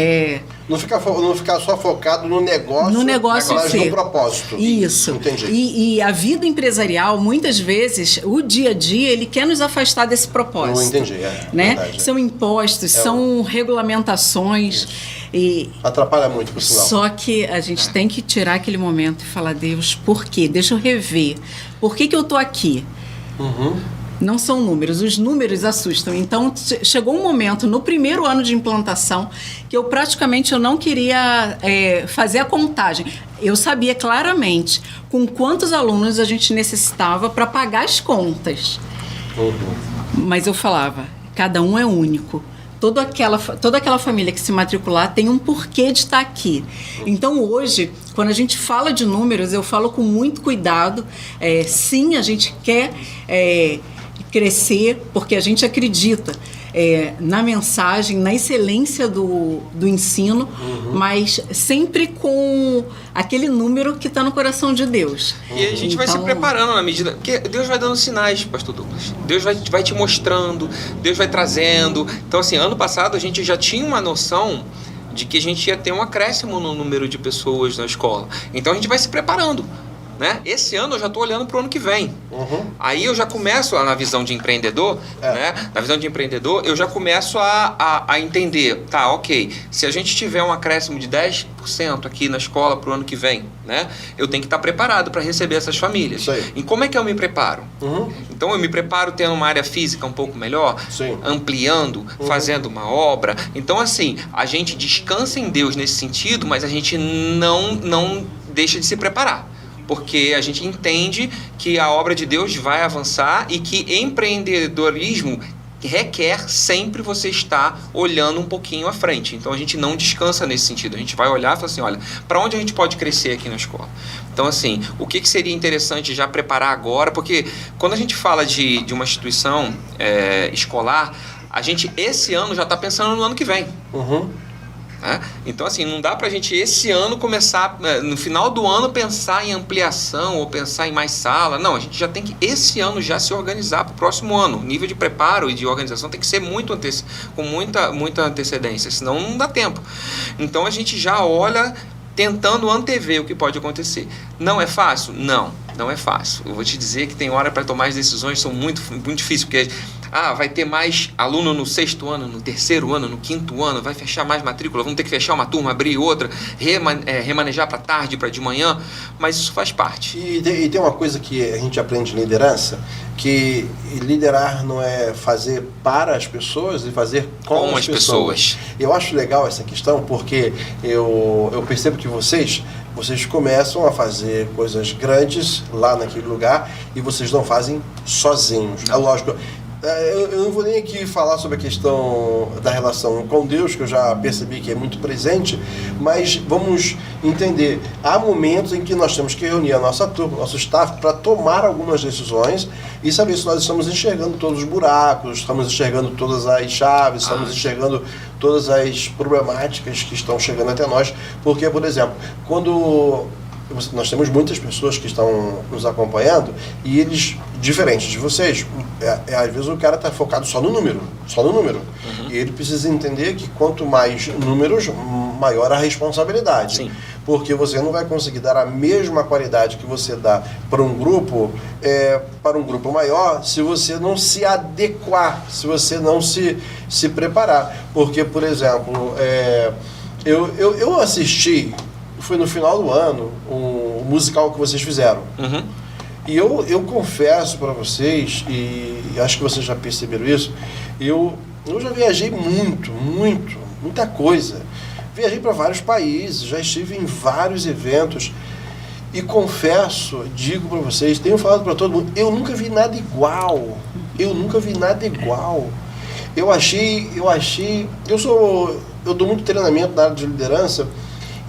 Não ficar só focado no negócio, mas no propósito. Isso. Entendi. E a vida empresarial, muitas vezes, o dia a dia, ele quer nos afastar desse propósito. Eu entendi, né? Verdade, são impostos, são regulamentações. E atrapalha muito, por sinal. Só que a gente tem que tirar aquele momento e falar, Deus, por quê? Deixa eu rever. Por que eu estou aqui? Não são números, os números assustam. Então, chegou um momento, no primeiro ano de implantação, que eu não queria fazer a contagem. Eu sabia claramente com quantos alunos a gente necessitava para pagar as contas. Mas eu falava, cada um é único. Toda aquela família que se matricular tem um porquê de estar aqui. Então, hoje, quando a gente fala de números, eu falo com muito cuidado. Sim, a gente quer crescer, porque a gente acredita na mensagem, na excelência do ensino, mas sempre com aquele número que está no coração de Deus. E a gente vai se preparando na medida... Porque Deus vai dando sinais, pastor Douglas. Deus vai te mostrando, Deus vai trazendo. Então, assim, ano passado a gente já tinha uma noção de que a gente ia ter um acréscimo no número de pessoas na escola. Então, a gente vai se preparando. Né? Esse ano eu já estou olhando para o ano que vem. Aí eu já começo, na visão de empreendedor, né? Na visão de empreendedor, eu já começo a entender, tá, ok, se a gente tiver um acréscimo de 10% aqui na escola para o ano que vem, né? Eu tenho que estar preparado para receber essas famílias. E como é que eu me preparo? Então eu me preparo tendo uma área física um pouco melhor, ampliando, fazendo uma obra. Então, assim, a gente descansa em Deus nesse sentido, mas a gente não deixa de se preparar. Porque a gente entende que a obra de Deus vai avançar e que empreendedorismo requer sempre você estar olhando um pouquinho à frente. Então a gente não descansa nesse sentido. A gente vai olhar e falar assim, olha, para onde a gente pode crescer aqui na escola? Então, assim, o que seria interessante já preparar agora? Porque quando a gente fala de uma instituição escolar, a gente esse ano já está pensando no ano que vem. Então, assim, não dá pra gente esse ano começar, no final do ano, pensar em ampliação ou pensar em mais sala. Não, a gente já tem que, esse ano, já se organizar para o próximo ano. O nível de preparo e de organização tem que ser com muita antecedência, senão não dá tempo. Então, a gente já olha tentando antever o que pode acontecer. Não é fácil? Não é fácil. Eu vou te dizer que tem hora para tomar as decisões, são muito, muito difíceis, porque vai ter mais aluno no 6º ano, no 3º ano, no 5º ano, vai fechar mais matrícula, vamos ter que fechar uma turma, abrir outra, remanejar para tarde, para de manhã, mas isso faz parte. E tem uma coisa que a gente aprende em liderança, que liderar não é fazer para as pessoas, e fazer com as pessoas. Eu acho legal essa questão, porque eu percebo que vocês começam a fazer coisas grandes lá naquele lugar e vocês não fazem sozinhos. É lógico, eu não vou nem aqui falar sobre a questão da relação com Deus, que eu já percebi que é muito presente, mas vamos entender, há momentos em que nós temos que reunir a nossa turma, nosso staff, para tomar algumas decisões e saber se nós estamos enxergando todos os buracos, estamos enxergando todas as chaves, estamos enxergando todas as problemáticas que estão chegando até nós, porque, por exemplo, quando nós temos muitas pessoas que estão nos acompanhando e eles, diferentes de vocês, às vezes o cara está focado só no número, e ele precisa entender que quanto mais números, maior a responsabilidade. Sim. Porque você não vai conseguir dar a mesma qualidade que você dá para um grupo maior, se você não se adequar, se você não se preparar. Porque, por exemplo, eu assisti, foi no final do ano, um musical que vocês fizeram. E eu confesso para vocês, e acho que vocês já perceberam isso, eu já viajei muita coisa. Viajei para vários países, já estive em vários eventos e confesso, digo para vocês, tenho falado para todo mundo, eu nunca vi nada igual. Eu eu dou muito treinamento na área de liderança.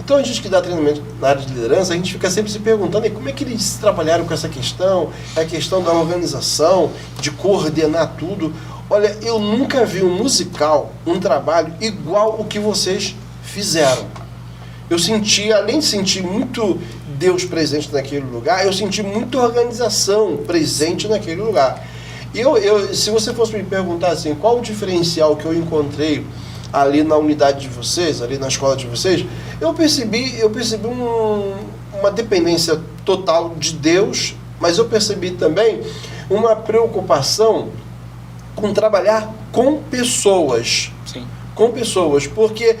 Então, a gente que dá treinamento na área de liderança, a gente fica sempre se perguntando e como é que eles trabalharam com essa questão, a questão da organização, de coordenar tudo. Olha, eu nunca vi um musical, um trabalho igual o que vocês fizeram. Eu senti, além de sentir muito Deus presente naquele lugar, eu senti muita organização presente naquele lugar. E se você fosse me perguntar assim, qual o diferencial que eu encontrei ali na unidade de vocês, ali na escola de vocês, eu percebi uma dependência total de Deus, mas eu percebi também uma preocupação com trabalhar com pessoas. Sim. Com pessoas, porque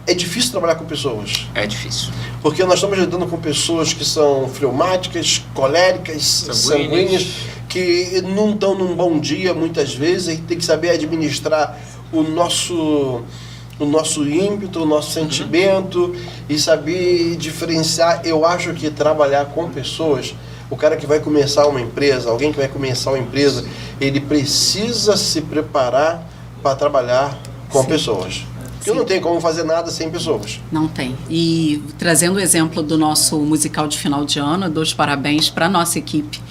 é difícil trabalhar com pessoas. É difícil. Porque nós estamos lidando com pessoas que são fleumáticas, coléricas, sanguíneas, que não estão num bom dia muitas vezes, e tem que saber administrar o nosso ímpeto, o nosso sentimento e saber diferenciar. Eu acho que trabalhar com pessoas, o cara que vai começar uma empresa, alguém que vai começar uma empresa, ele precisa se preparar para trabalhar com pessoas. Porque não tem como fazer nada sem pessoas. Não tem. E trazendo o exemplo do nosso musical de final de ano, dou os parabéns para a nossa equipe.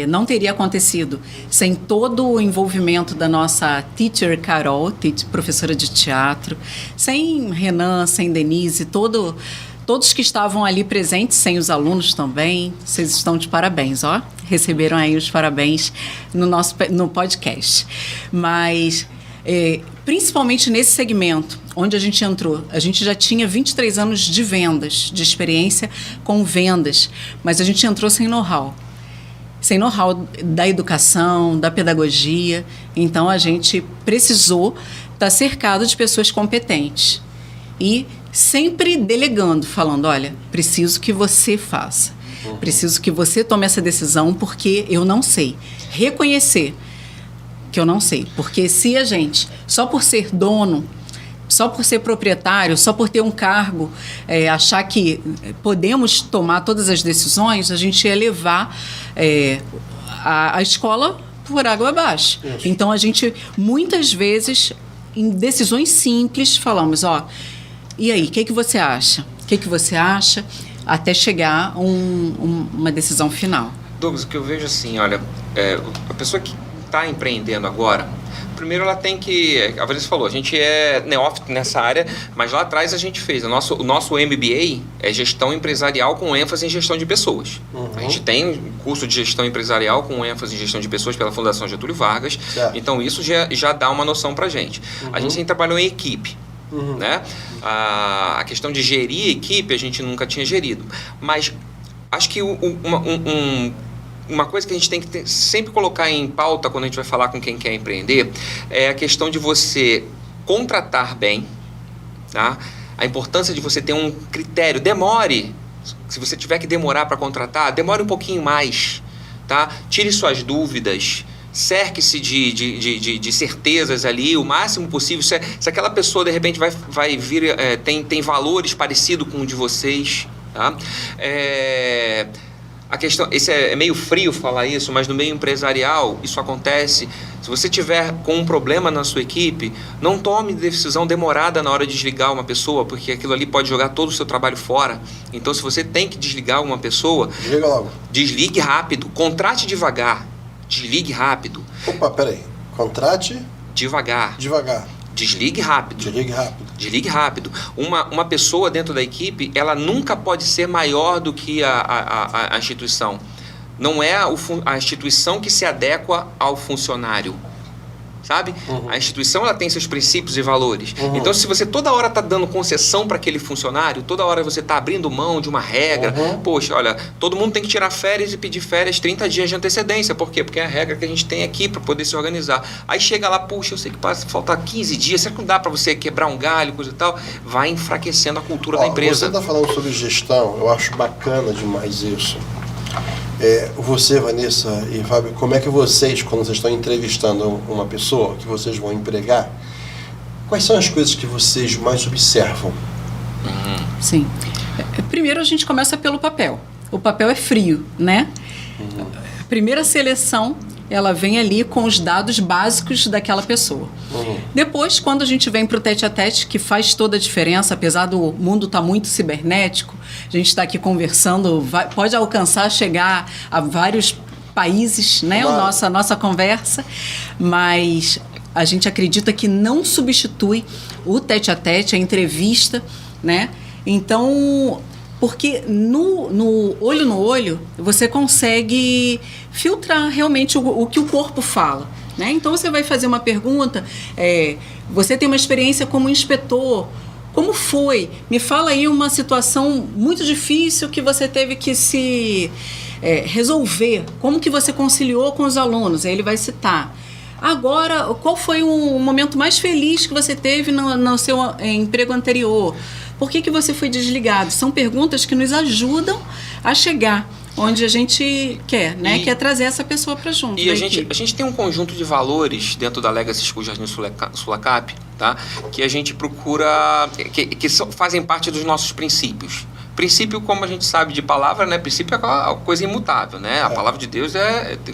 Não teria acontecido sem todo o envolvimento da nossa teacher Carol, professora de teatro, sem Renan, sem Denise, todos que estavam ali presentes, sem os alunos também. Vocês estão de parabéns, ó. Receberam aí os parabéns no podcast. Mas principalmente nesse segmento onde a gente entrou, a gente já tinha 23 anos de vendas, de experiência com vendas, mas a gente entrou sem know-how da educação, da pedagogia. Então a gente precisou estar cercado de pessoas competentes e sempre delegando, falando, olha, preciso que você faça, preciso que você tome essa decisão porque eu não sei. Reconhecer que eu não sei, porque se a gente, só por ser dono, só por ser proprietário, só por ter um cargo, achar que podemos tomar todas as decisões, a gente ia levar a escola por água abaixo. Isso. Então, a gente, muitas vezes, em decisões simples, falamos, e aí, o que você acha? O que você acha? Até chegar a uma decisão final. Douglas, o que eu vejo assim, olha, a pessoa que está empreendendo agora, primeiro ela tem que, a Vanessa falou, a gente é neófito nessa área, mas lá atrás a gente fez, o nosso MBA é gestão empresarial com ênfase em gestão de pessoas. A gente tem um curso de gestão empresarial com ênfase em gestão de pessoas pela Fundação Getúlio Vargas, então isso já dá uma noção pra gente. A gente sempre trabalhou em equipe, né? A questão de gerir equipe a gente nunca tinha gerido, mas acho que uma coisa que a gente tem que sempre colocar em pauta quando a gente vai falar com quem quer empreender é a questão de você contratar bem, tá? A importância de você ter um critério. Demore, se você tiver que demorar para contratar, demore um pouquinho mais, tá? Tire suas dúvidas, cerque-se de certezas ali, o máximo possível. Se aquela pessoa, de repente, vai vir, tem valores parecidos com o de vocês, tá? A questão, é meio frio falar isso, mas no meio empresarial isso acontece. Se você tiver com um problema na sua equipe, não tome decisão demorada na hora de desligar uma pessoa, porque aquilo ali pode jogar todo o seu trabalho fora. Então, se você tem que desligar uma pessoa, desliga logo. Desligue rápido, contrate devagar, desligue rápido. Opa, peraí, contrate devagar. Desligue rápido. Desligue rápido. Uma pessoa dentro da equipe, ela nunca pode ser maior do que a instituição. Não é a instituição que se adequa ao funcionário, sabe? A instituição, ela tem seus princípios e valores. Então, se você toda hora está dando concessão para aquele funcionário, toda hora você está abrindo mão de uma regra, poxa, olha, todo mundo tem que tirar férias e pedir férias 30 dias de antecedência. Por quê? Porque é a regra que a gente tem aqui para poder se organizar. Aí chega lá, puxa, eu sei que falta 15 dias, será que não dá para você quebrar um galho, coisa e tal? Vai enfraquecendo a cultura da empresa. Você está falando sobre gestão, eu acho bacana demais isso. Você, Vanessa e Fábio, como é que vocês, quando vocês estão entrevistando uma pessoa que vocês vão empregar, quais são as coisas que vocês mais observam? Sim. Primeiro a gente começa pelo papel. O papel é frio, né? Primeira seleção ela vem ali com os dados básicos daquela pessoa. Depois, quando a gente vem para o tete-a-tete, que faz toda a diferença, apesar do mundo estar muito cibernético, a gente está aqui conversando, pode alcançar, chegar a vários países, né? A nossa conversa, mas a gente acredita que não substitui o tete-a-tete, a entrevista, né? Então, porque no olho, você consegue filtrar realmente o que o corpo fala, né? Então, você vai fazer uma pergunta, você tem uma experiência como inspetor, como foi? Me fala aí uma situação muito difícil que você teve que se resolver. Como que você conciliou com os alunos? Aí ele vai citar. Agora, qual foi o momento mais feliz que você teve no seu emprego anterior? Por que você foi desligado? São perguntas que nos ajudam a chegar onde a gente quer, né? Quer trazer essa pessoa para junto. E a gente tem um conjunto de valores dentro da Legacy School Jardim Sulacap, tá? Que a gente procura, que fazem parte dos nossos princípios. Princípio, como a gente sabe de palavra, né? Princípio é uma coisa imutável, né? A palavra de Deus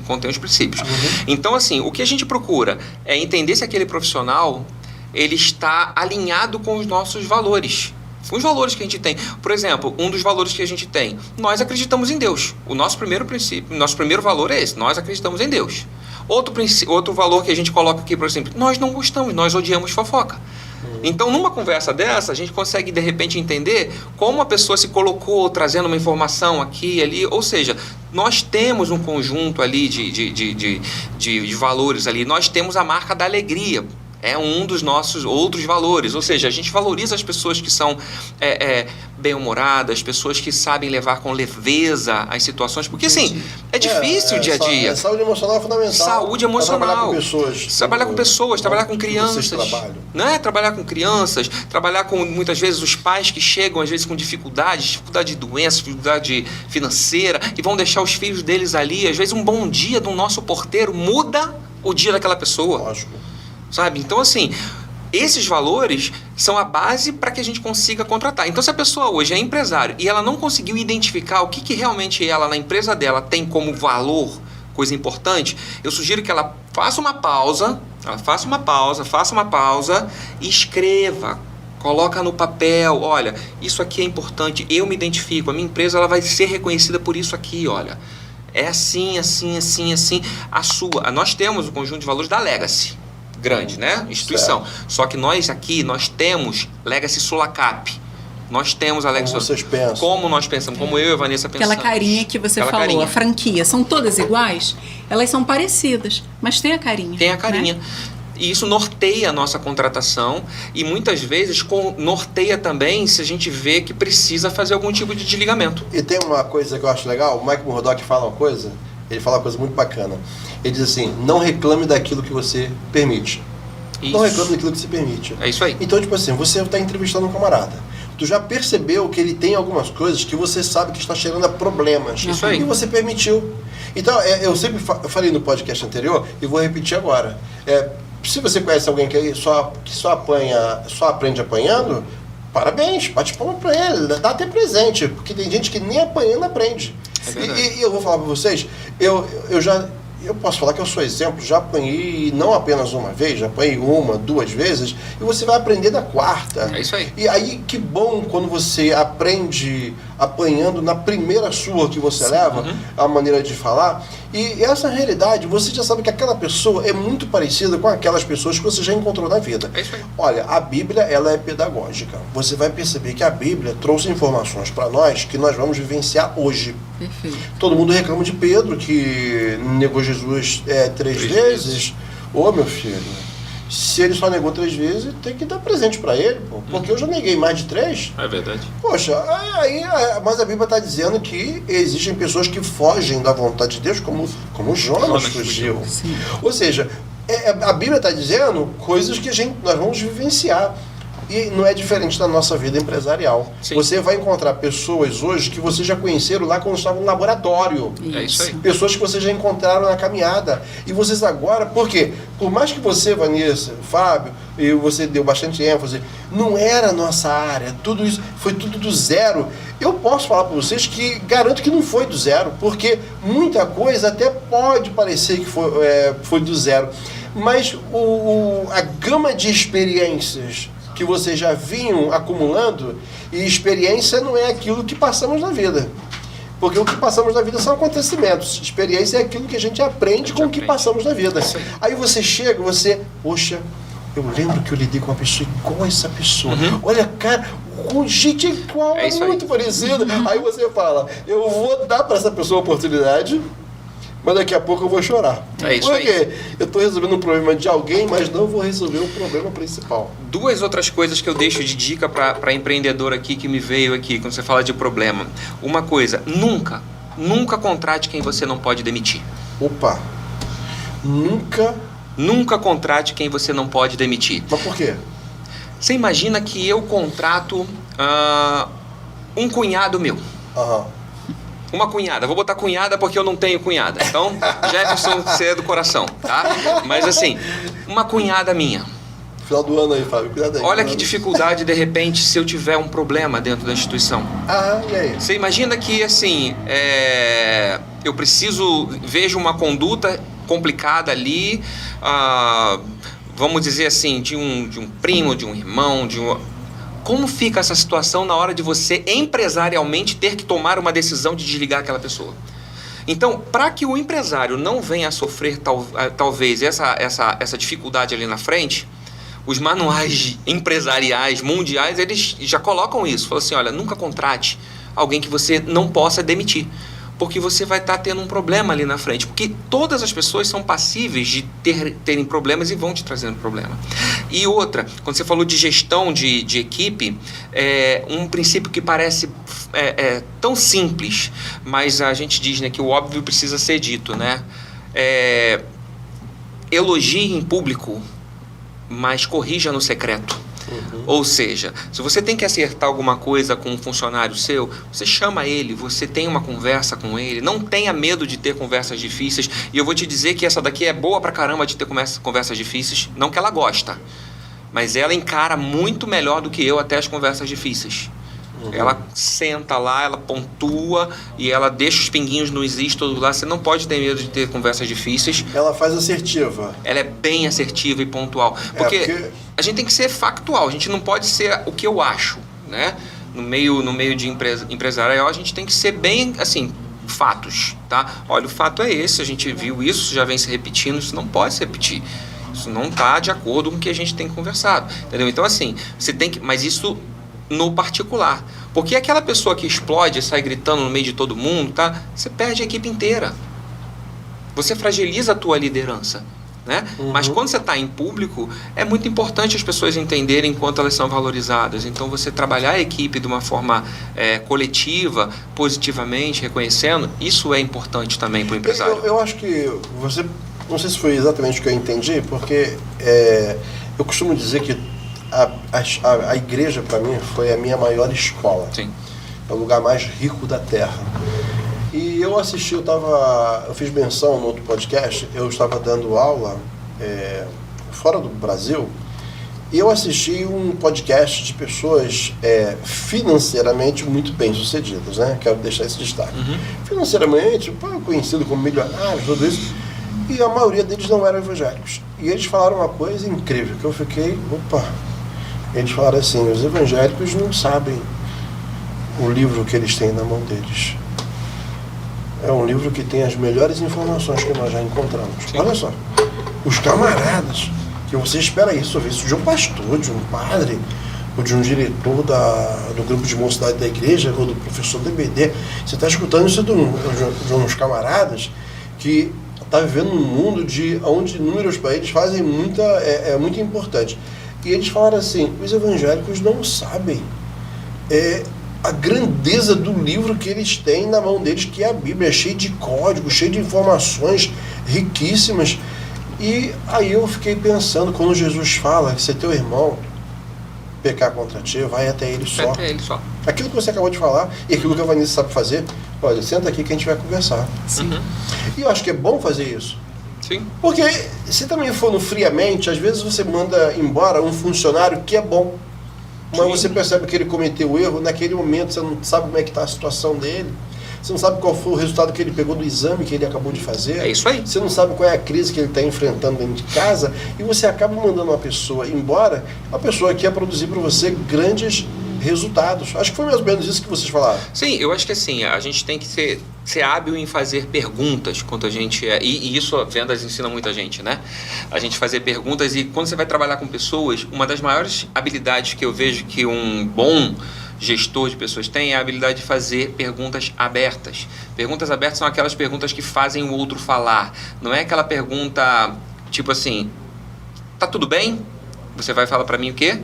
contém os princípios. Então, assim, o que a gente procura é entender se aquele profissional ele está alinhado com os nossos valores. Os valores que a gente tem. Por exemplo, um dos valores que a gente tem, nós acreditamos em Deus. O nosso primeiro princípio, nosso primeiro valor é esse, nós acreditamos em Deus. Outro valor que a gente coloca aqui, por exemplo, nós não gostamos, nós odiamos fofoca. Então, numa conversa dessa, a gente consegue, de repente, entender como a pessoa se colocou, trazendo uma informação aqui e ali. Ou seja, nós temos um conjunto ali de valores ali. Nós temos a marca da alegria. É um dos nossos outros valores. Ou seja, a gente valoriza as pessoas que são bem-humoradas, pessoas que sabem levar com leveza as situações. Porque, assim, é difícil o dia a dia. Saúde emocional é fundamental. Saúde emocional. Trabalhar com pessoas. Trabalhar com crianças. Né? Trabalhar com crianças, trabalhar com, muitas vezes, os pais que chegam, às vezes, com dificuldade de doença, dificuldade financeira, e vão deixar os filhos deles ali. Às vezes, um bom dia do nosso porteiro muda o dia daquela pessoa. Lógico. Sabe? Então, assim, esses valores são a base para que a gente consiga contratar. Então, se a pessoa hoje é empresário e ela não conseguiu identificar o que realmente ela, na empresa dela, tem como valor, coisa importante, eu sugiro que ela faça uma pausa e escreva. Coloca no papel, olha, isso aqui é importante, eu me identifico, a minha empresa ela vai ser reconhecida por isso aqui, olha. É assim, assim, assim, assim. Nós temos o conjunto de valores da Legacy. Grande, né? Instituição. Certo. Só que nós temos Legacy Sulacap. Nós temos a Legacy Como vocês pensam. Como nós pensamos, como eu e a Vanessa pensamos. Aquela carinha que você falou, a franquia. São todas iguais? Elas são parecidas, mas tem a carinha. Tem a carinha. Né? E isso norteia a nossa contratação e muitas vezes norteia também se a gente vê que precisa fazer algum tipo de desligamento. E tem uma coisa que eu acho legal, o Mike Murdock fala uma coisa, ele fala uma coisa muito bacana. Ele diz assim, não reclame daquilo que você permite. Isso. Não reclame daquilo que você permite. É isso aí. Então, tipo assim, você está entrevistando um camarada. Tu já percebeu que ele tem algumas coisas que você sabe que está cheirando a problemas. Isso aí. E você permitiu. Então, eu sempre falei no podcast anterior e vou repetir agora. Se você conhece alguém que só aprende apanhando, parabéns, bate palma pra ele, dá até presente, porque tem gente que nem apanhando aprende. E eu vou falar pra vocês, eu posso falar que eu sou exemplo, já apanhei não apenas uma vez, já apanhei 1, 2 vezes, e você vai aprender da quarta. É isso aí. E aí, que bom quando você aprende apanhando na primeira surra que você leva, a maneira de falar, e essa realidade, você já sabe que aquela pessoa é muito parecida com aquelas pessoas que você já encontrou na vida. É isso aí. Olha, a Bíblia, ela é pedagógica. Você vai perceber que a Bíblia trouxe informações para nós que nós vamos vivenciar hoje. Perfeito. Todo mundo reclama de Pedro, que negou Jesus 3 vezes. Ô, meu filho, se ele só negou 3 vezes, tem que dar presente para ele, pô, porque eu já neguei mais de 3. É verdade. Poxa, mas a Bíblia está dizendo que existem pessoas que fogem da vontade de Deus, como Jonas fugiu. Ou seja, a Bíblia está dizendo coisas que nós vamos vivenciar. E não é diferente da nossa vida empresarial. Sim. Você vai encontrar pessoas hoje que vocês já conheceram lá quando estavam no laboratório. É isso aí. Pessoas que vocês já encontraram na caminhada. E vocês agora, por quê? Por mais que você, Vanessa, Fábio, e você deu bastante ênfase, não era a nossa área, tudo isso, foi tudo do zero. Eu posso falar para vocês que garanto que não foi do zero, porque muita coisa até pode parecer que foi do zero. Mas a gama de experiências que vocês já vinham acumulando, e experiência não é aquilo que passamos na vida. Porque o que passamos na vida são acontecimentos. Experiência é aquilo que a gente aprende com o que passamos na vida. Aí você chega, poxa, eu lembro que eu lidei com uma pessoa igual a essa pessoa. Olha, cara, com gente igual, é muito parecida. Aí você fala, eu vou dar para essa pessoa a oportunidade, mas daqui a pouco eu vou chorar. É isso aí. Porque eu estou resolvendo um problema de alguém, mas não vou resolver o problema principal. Duas outras coisas que eu deixo de dica para empreendedor aqui que me veio aqui, quando você fala de problema. Uma coisa, nunca contrate quem você não pode demitir. Opa! Nunca contrate quem você não pode demitir. Mas por quê? Você imagina que eu contrato um cunhado meu. Aham. Uma cunhada, vou botar cunhada porque eu não tenho cunhada. Então, Jefferson, você é do coração, tá? Mas assim, uma cunhada minha. Final do ano aí, Fábio, cuidado aí. Olha que dificuldade, de repente, se eu tiver um problema dentro da instituição. E aí? Você imagina que, assim, eu vejo uma conduta complicada ali, vamos dizer assim, de um primo, de um irmão, Como fica essa situação na hora de você empresarialmente ter que tomar uma decisão de desligar aquela pessoa? Então, para que o empresário não venha a sofrer talvez essa dificuldade ali na frente, os manuais empresariais mundiais, eles já colocam isso. Falam assim, olha, nunca contrate alguém que você não possa demitir, porque você vai estar tendo um problema ali na frente. Porque todas as pessoas são passíveis de terem problemas e vão te trazendo problema. E outra, quando você falou de gestão de equipe, um princípio que parece tão simples, mas a gente diz, né, que o óbvio precisa ser dito, né? Elogie em público, mas corrija no secreto. Ou seja, se você tem que acertar alguma coisa com um funcionário seu, você chama ele, você tem uma conversa com ele, não tenha medo de ter conversas difíceis. E eu vou te dizer que essa daqui é boa pra caramba de ter conversas difíceis, não que ela gosta, mas ela encara muito melhor do que eu até as conversas difíceis. Ela senta lá, ela pontua e ela deixa os pinguinhos nos is todos lá. Você não pode ter medo de ter conversas difíceis. Ela faz assertiva. Ela é bem assertiva e pontual. Porque a gente tem que ser factual, a gente não pode ser o que eu acho, né? No meio de empresarial, a gente tem que ser bem, assim, fatos, tá? Olha, o fato é esse, a gente viu isso, já vem se repetindo, isso não pode se repetir. Isso não está de acordo com o que a gente tem conversado, entendeu? Então, assim, você tem que... Mas isso no particular. Porque aquela pessoa que explode e sai gritando no meio de todo mundo, tá? Você perde a equipe inteira. Você fragiliza a tua liderança, né? Mas quando você está em público, é muito importante as pessoas entenderem quanto elas são valorizadas. Então, você trabalhar a equipe de uma forma coletiva, positivamente, reconhecendo, isso é importante também para o empresário. Eu acho que você... Não sei se foi exatamente o que eu entendi, porque eu costumo dizer que a igreja, para mim, foi a minha maior escola. Sim. É o lugar mais rico da terra. E eu assisti, eu fiz menção no outro podcast, eu estava dando aula fora do Brasil, e eu assisti um podcast de pessoas financeiramente muito bem-sucedidas, né? Quero deixar esse destaque. Financeiramente, conhecido como milionários, tudo isso, e a maioria deles não eram evangélicos. E eles falaram uma coisa incrível, que eu fiquei, eles falaram assim, os evangélicos não sabem o livro que eles têm na mão deles. É um livro que tem as melhores informações que nós já encontramos. Sim. Olha só, os camaradas, que você espera isso de um pastor, de um padre, ou de um diretor do grupo de mocidade da igreja, ou do professor do EBD, você está escutando isso de uns camaradas que está vivendo num mundo onde inúmeros países fazem muito importante. E eles falaram assim, os evangélicos não sabem a grandeza do livro que eles têm na mão deles, que é a Bíblia, cheio de códigos, cheio de informações riquíssimas. E aí eu fiquei pensando, quando Jesus fala que se teu irmão pecar contra ti, vai até ele só. Até ele só. Aquilo que você acabou de falar e aquilo que a Vanessa sabe fazer, olha, senta aqui que a gente vai conversar. Sim. E eu acho que é bom fazer isso. Sim. Porque se também for no friamente, às vezes você manda embora um funcionário que é bom, mas Sim. você percebe que ele cometeu o erro, naquele momento você não sabe como é que está a situação dele, você não sabe qual foi o resultado que ele pegou do exame que ele acabou de fazer. É isso aí. Você não sabe qual é a crise que ele está enfrentando dentro de casa e você acaba mandando uma pessoa embora, uma pessoa que ia produzir para você grandes resultados. Acho que foi mais ou menos isso que vocês falaram. Sim, eu acho que assim, a gente tem que ser hábil em fazer perguntas quando a gente é. E isso a vendas ensina muita gente, né? A gente fazer perguntas, e quando você vai trabalhar com pessoas, uma das maiores habilidades que eu vejo que um bom gestor de pessoas tem é a habilidade de fazer perguntas abertas. Perguntas abertas são aquelas perguntas que fazem o outro falar. Não é aquela pergunta tipo assim, tá tudo bem? Você vai falar para mim o quê?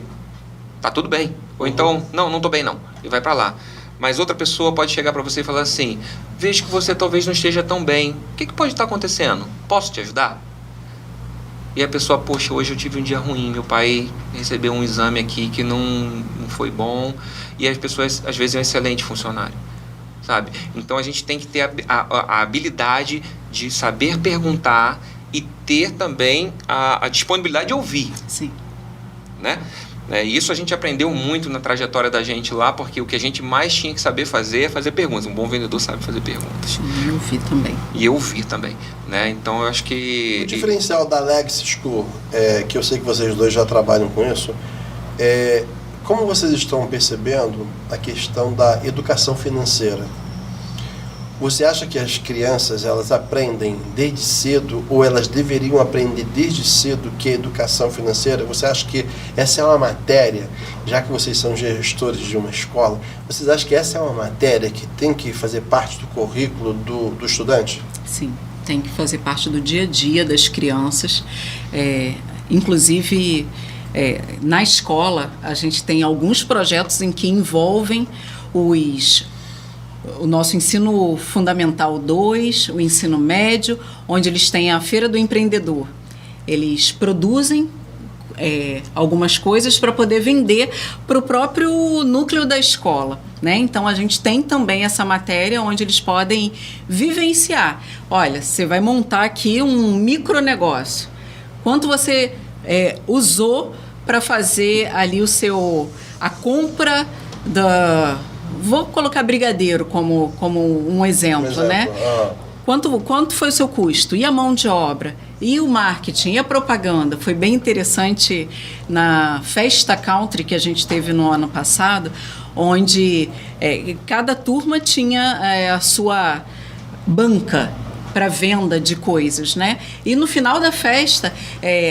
Tá tudo bem. Ou então, não tô bem não. E vai para lá. Mas outra pessoa pode chegar para você e falar assim, vejo que você talvez não esteja tão bem. O que pode estar acontecendo? Posso te ajudar? E a pessoa, poxa, hoje eu tive um dia ruim, meu pai recebeu um exame aqui que não foi bom, e as pessoas, às vezes, é um excelente funcionário, sabe? Então, a gente tem que ter a habilidade de saber perguntar e ter também a disponibilidade de ouvir, Sim. né? Isso a gente aprendeu muito na trajetória da gente lá, porque o que a gente mais tinha que saber fazer é fazer perguntas. Um bom vendedor sabe fazer perguntas. E ouvir também. E ouvir também, né? Então, eu acho que... O diferencial da Legacy School, que eu sei que vocês dois já trabalham com isso, como vocês estão percebendo a questão da educação financeira? Você acha que as crianças, elas aprendem desde cedo, ou elas deveriam aprender desde cedo que é educação financeira? Você acha que essa é uma matéria, já que vocês são gestores de uma escola, vocês acham que essa é uma matéria que tem que fazer parte do currículo do estudante? Sim, tem que fazer parte do dia a dia das crianças. Inclusive, na escola, a gente tem alguns projetos em que envolvem o nosso ensino fundamental 2, o ensino médio, onde eles têm a Feira do Empreendedor. Eles produzem algumas coisas para poder vender para o próprio núcleo da escola, né? Então, a gente tem também essa matéria onde eles podem vivenciar. Olha, você vai montar aqui um micronegócio. Quanto você usou para fazer ali a compra da... Vou colocar brigadeiro como um exemplo, né? Quanto foi o seu custo? E a mão de obra? E o marketing? E a propaganda? Foi bem interessante na Festa Country que a gente teve no ano passado, onde cada turma tinha a sua banca para venda de coisas, né? E no final da festa,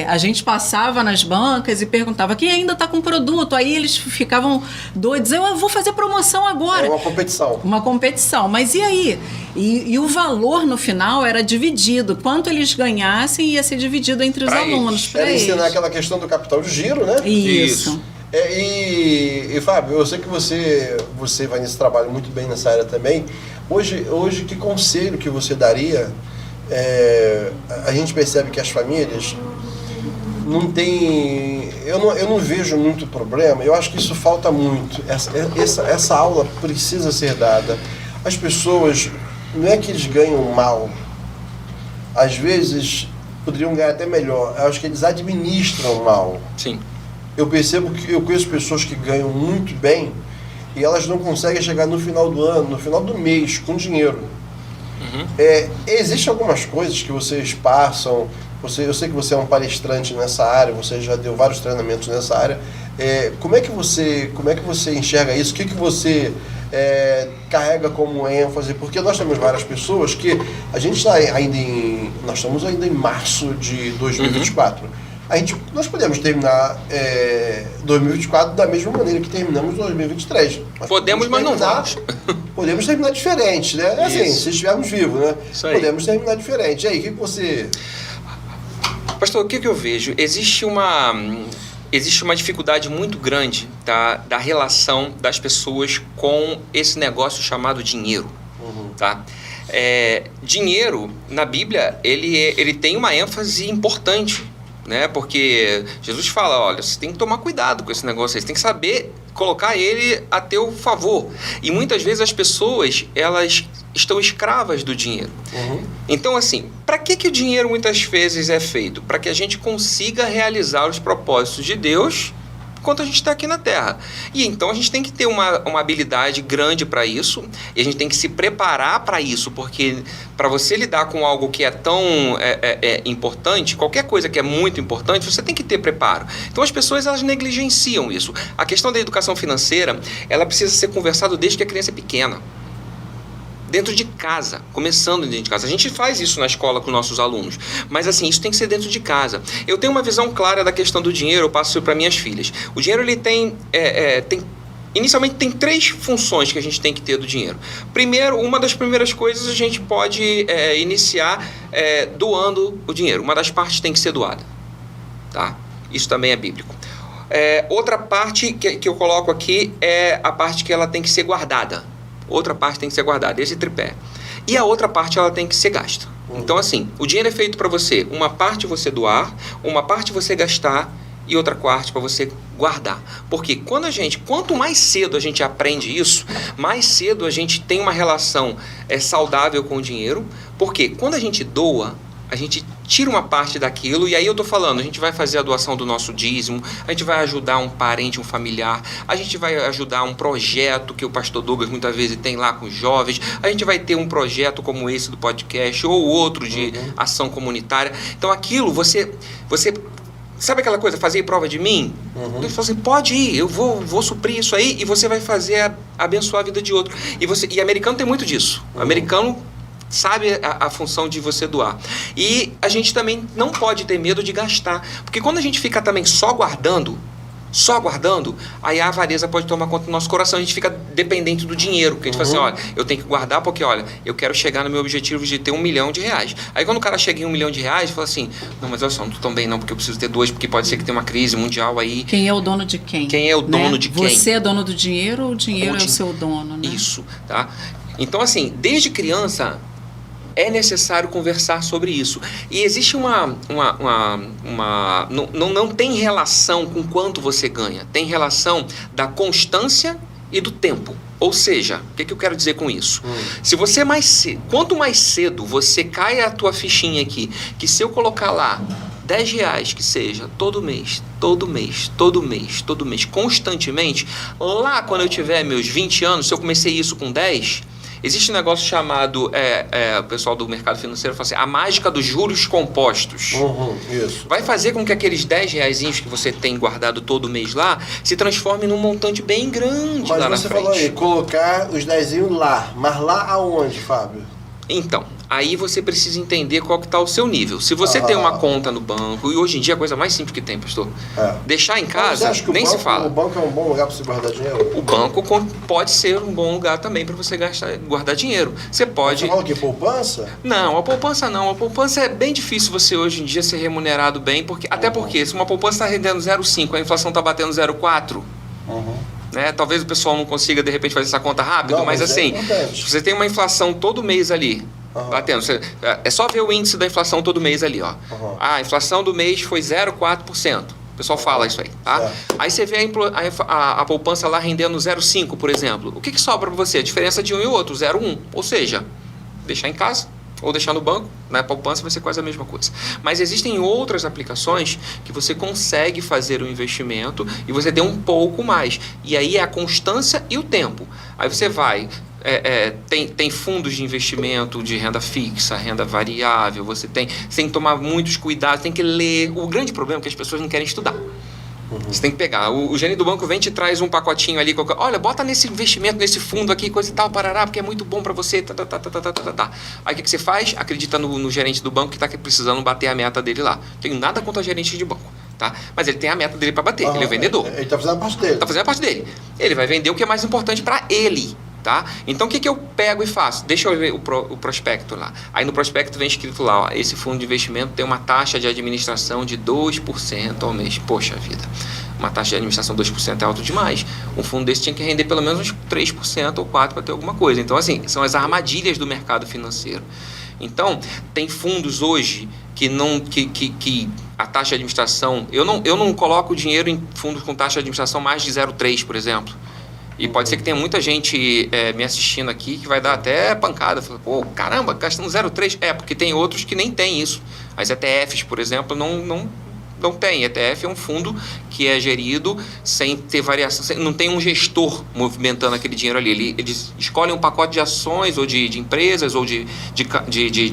a gente passava nas bancas e perguntava quem ainda está com produto. Aí eles ficavam doidos, eu vou fazer promoção agora. É uma competição. Uma competição, mas e aí? E o valor no final era dividido. Quanto eles ganhassem ia ser dividido entre os alunos. Era ensinar aquela questão do capital de giro, né? Isso. E Fábio, eu sei que você vai nesse trabalho muito bem nessa área também. Hoje, que conselho que você daria? A gente percebe que as famílias não têm... Eu não vejo muito problema, eu acho que isso falta muito. Essa aula precisa ser dada. As pessoas, não é que eles ganham mal, às vezes poderiam ganhar até melhor, eu acho que eles administram mal. Sim. Eu percebo que eu conheço pessoas que ganham muito bem e elas não conseguem chegar no final do ano, no final do mês, com dinheiro. Uhum. Existem algumas coisas que vocês passam, eu sei que você é um palestrante nessa área, você já deu vários treinamentos nessa área. Como é que você enxerga isso? O que você carrega como ênfase? Porque nós temos várias pessoas que a gente está nós estamos ainda em março de 2024. Uhum. Nós podemos terminar 2024 da mesma maneira que terminamos 2023. Podemos, mas não vamos. Podemos terminar diferente, né? Assim, se estivermos vivos, né? Podemos terminar diferente. E aí, o que você... Pastor, o que eu vejo? Existe uma dificuldade muito grande da relação das pessoas com esse negócio chamado dinheiro. Uhum. Tá? Dinheiro, na Bíblia, ele tem uma ênfase importante né? Porque Jesus fala, olha, você tem que tomar cuidado com esse negócio aí, você tem que saber colocar ele a teu favor. E muitas vezes as pessoas, elas estão escravas do dinheiro. Então, assim, para que o dinheiro muitas vezes é feito? Para que a gente consiga realizar os propósitos de Deus enquanto a gente está aqui na Terra. E então a gente tem que ter uma habilidade grande para isso, e a gente tem que se preparar para isso, porque para você lidar com algo que é tão importante, qualquer coisa que é muito importante, você tem que ter preparo. Então as pessoas, elas negligenciam isso. A questão da educação financeira, ela precisa ser conversada desde que a criança é pequena. Dentro de casa, começando dentro de casa. A gente faz isso na escola com nossos alunos, mas assim, isso tem que ser dentro de casa. Eu tenho uma visão clara da questão do dinheiro, eu passo isso para minhas filhas. O dinheiro, ele inicialmente tem 3 funções que a gente tem que ter do dinheiro. Primeiro, uma das primeiras coisas, a gente pode iniciar doando o dinheiro. Uma das partes tem que ser doada, tá? Isso também é bíblico. Outra parte que eu coloco aqui é a parte que ela tem que ser guardada. Outra parte tem que ser guardada, esse tripé. E a outra parte, ela tem que ser gasta. Então, assim, o dinheiro é feito para você, uma parte você doar, uma parte você gastar e outra parte para você guardar. Porque quanto mais cedo a gente aprende isso, mais cedo a gente tem uma relação saudável com o dinheiro. Porque quando a gente doa, a gente tira uma parte daquilo, e aí eu tô falando, a gente vai fazer a doação do nosso dízimo, a gente vai ajudar um parente, um familiar, a gente vai ajudar um projeto que o pastor Douglas muitas vezes tem lá com os jovens, a gente vai ter um projeto como esse do podcast, ou outro de ação comunitária. Então aquilo, você sabe aquela coisa, fazer prova de mim? Deus falou assim, pode ir, eu vou suprir isso aí, e você vai fazer abençoar a vida de outro. E americano tem muito disso. O americano sabe a função de você doar. E a gente também não pode ter medo de gastar. Porque quando a gente fica também só guardando, aí a avareza pode tomar conta do nosso coração. A gente fica dependente do dinheiro. Porque a gente fala assim, olha, eu tenho que guardar porque, olha, eu quero chegar no meu objetivo de ter R$1 milhão. Aí quando o cara chega em R$1 milhão, fala assim, não, mas olha só, não tô tão bem não, porque eu preciso ter 2, porque pode ser que tenha uma crise mundial aí. Quem é o dono de quem? Quem é o dono de quem? Você é dono do dinheiro ou o dinheiro é o seu dono, né? Isso, tá? Então, assim, desde criança é necessário conversar sobre isso. E existe não tem relação com quanto você ganha, tem relação da constância e do tempo. Ou seja, o que eu quero dizer com isso? Se você quanto mais cedo você cai a tua fichinha aqui, que se eu colocar lá R$10 que seja, todo mês, constantemente, lá quando eu tiver meus 20 anos, se eu comecei isso com 10, existe um negócio chamado, o pessoal do mercado financeiro fala assim, a mágica dos juros compostos. Isso. Vai fazer com que aqueles R$10 que você tem guardado todo mês lá, se transforme num montante bem grande. Mas lá na você frente. falou aí, colocar os 10 lá, mas lá aonde, Fábio? Então, aí você precisa entender qual que está o seu nível. Se você tem uma conta no banco, e hoje em dia é a coisa mais simples que tem, pastor, deixar em casa, nem se fala. O banco é um bom lugar para você guardar dinheiro? O banco pode ser um bom lugar também para você guardar dinheiro. Você pode... Você fala o quê? Poupança? Não, a poupança não. A poupança é bem difícil você hoje em dia ser remunerado bem, até porque se uma poupança está rendendo 0,5, a inflação está batendo 0,4... Né? Talvez o pessoal não consiga de repente fazer essa conta rápido, mas assim, você tem uma inflação todo mês ali, batendo. É só ver o índice da inflação todo mês ali, ó. A inflação do mês foi 0,4%. O pessoal fala isso aí, tá? Aí você vê a poupança lá rendendo 0,5, por exemplo. O que sobra para você? A diferença de um e outro, 0,1. Ou seja, deixar em casa ou deixar no banco, na poupança vai ser quase a mesma coisa. Mas existem outras aplicações que você consegue fazer o investimento e você tem um pouco mais. E aí é a constância e o tempo. Aí você vai... tem fundos de investimento de renda fixa, renda variável, você tem que tomar muitos cuidados, tem que ler. O grande problema é que as pessoas não querem estudar. Você tem que pegar, o gerente do banco vem e te traz um pacotinho ali, olha, bota nesse investimento, nesse fundo aqui, coisa e tal, parará, porque é muito bom para você, Aí o que você faz? Acredita no gerente do banco que está precisando bater a meta dele lá. Não tenho nada contra gerente de banco, tá? Mas ele tem a meta dele para bater, ele é o vendedor. Ele está fazendo a parte dele. Está fazendo a parte dele. Ele vai vender o que é mais importante para ele. Tá? Então o que eu pego e faço? Deixa eu ver o prospecto lá. Aí no prospecto vem escrito lá, ó, esse fundo de investimento tem uma taxa de administração de 2% ao mês. Poxa vida, uma taxa de administração de 2% é alto demais. Um fundo desse tinha que render pelo menos uns 3% ou 4% para ter alguma coisa. Então assim, são as armadilhas do mercado financeiro. Então, tem fundos hoje que a taxa de administração, eu não coloco dinheiro em fundos com taxa de administração mais de 0,3, por exemplo. E pode ser que tenha muita gente me assistindo aqui que vai dar até pancada. Fala, pô, caramba, gastando 0,3. Porque tem outros que nem tem isso. As ETFs, por exemplo, não tem. ETF é um fundo que é gerido sem ter variação, não tem um gestor movimentando aquele dinheiro ali. Eles escolhem um pacote de ações ou de empresas ou de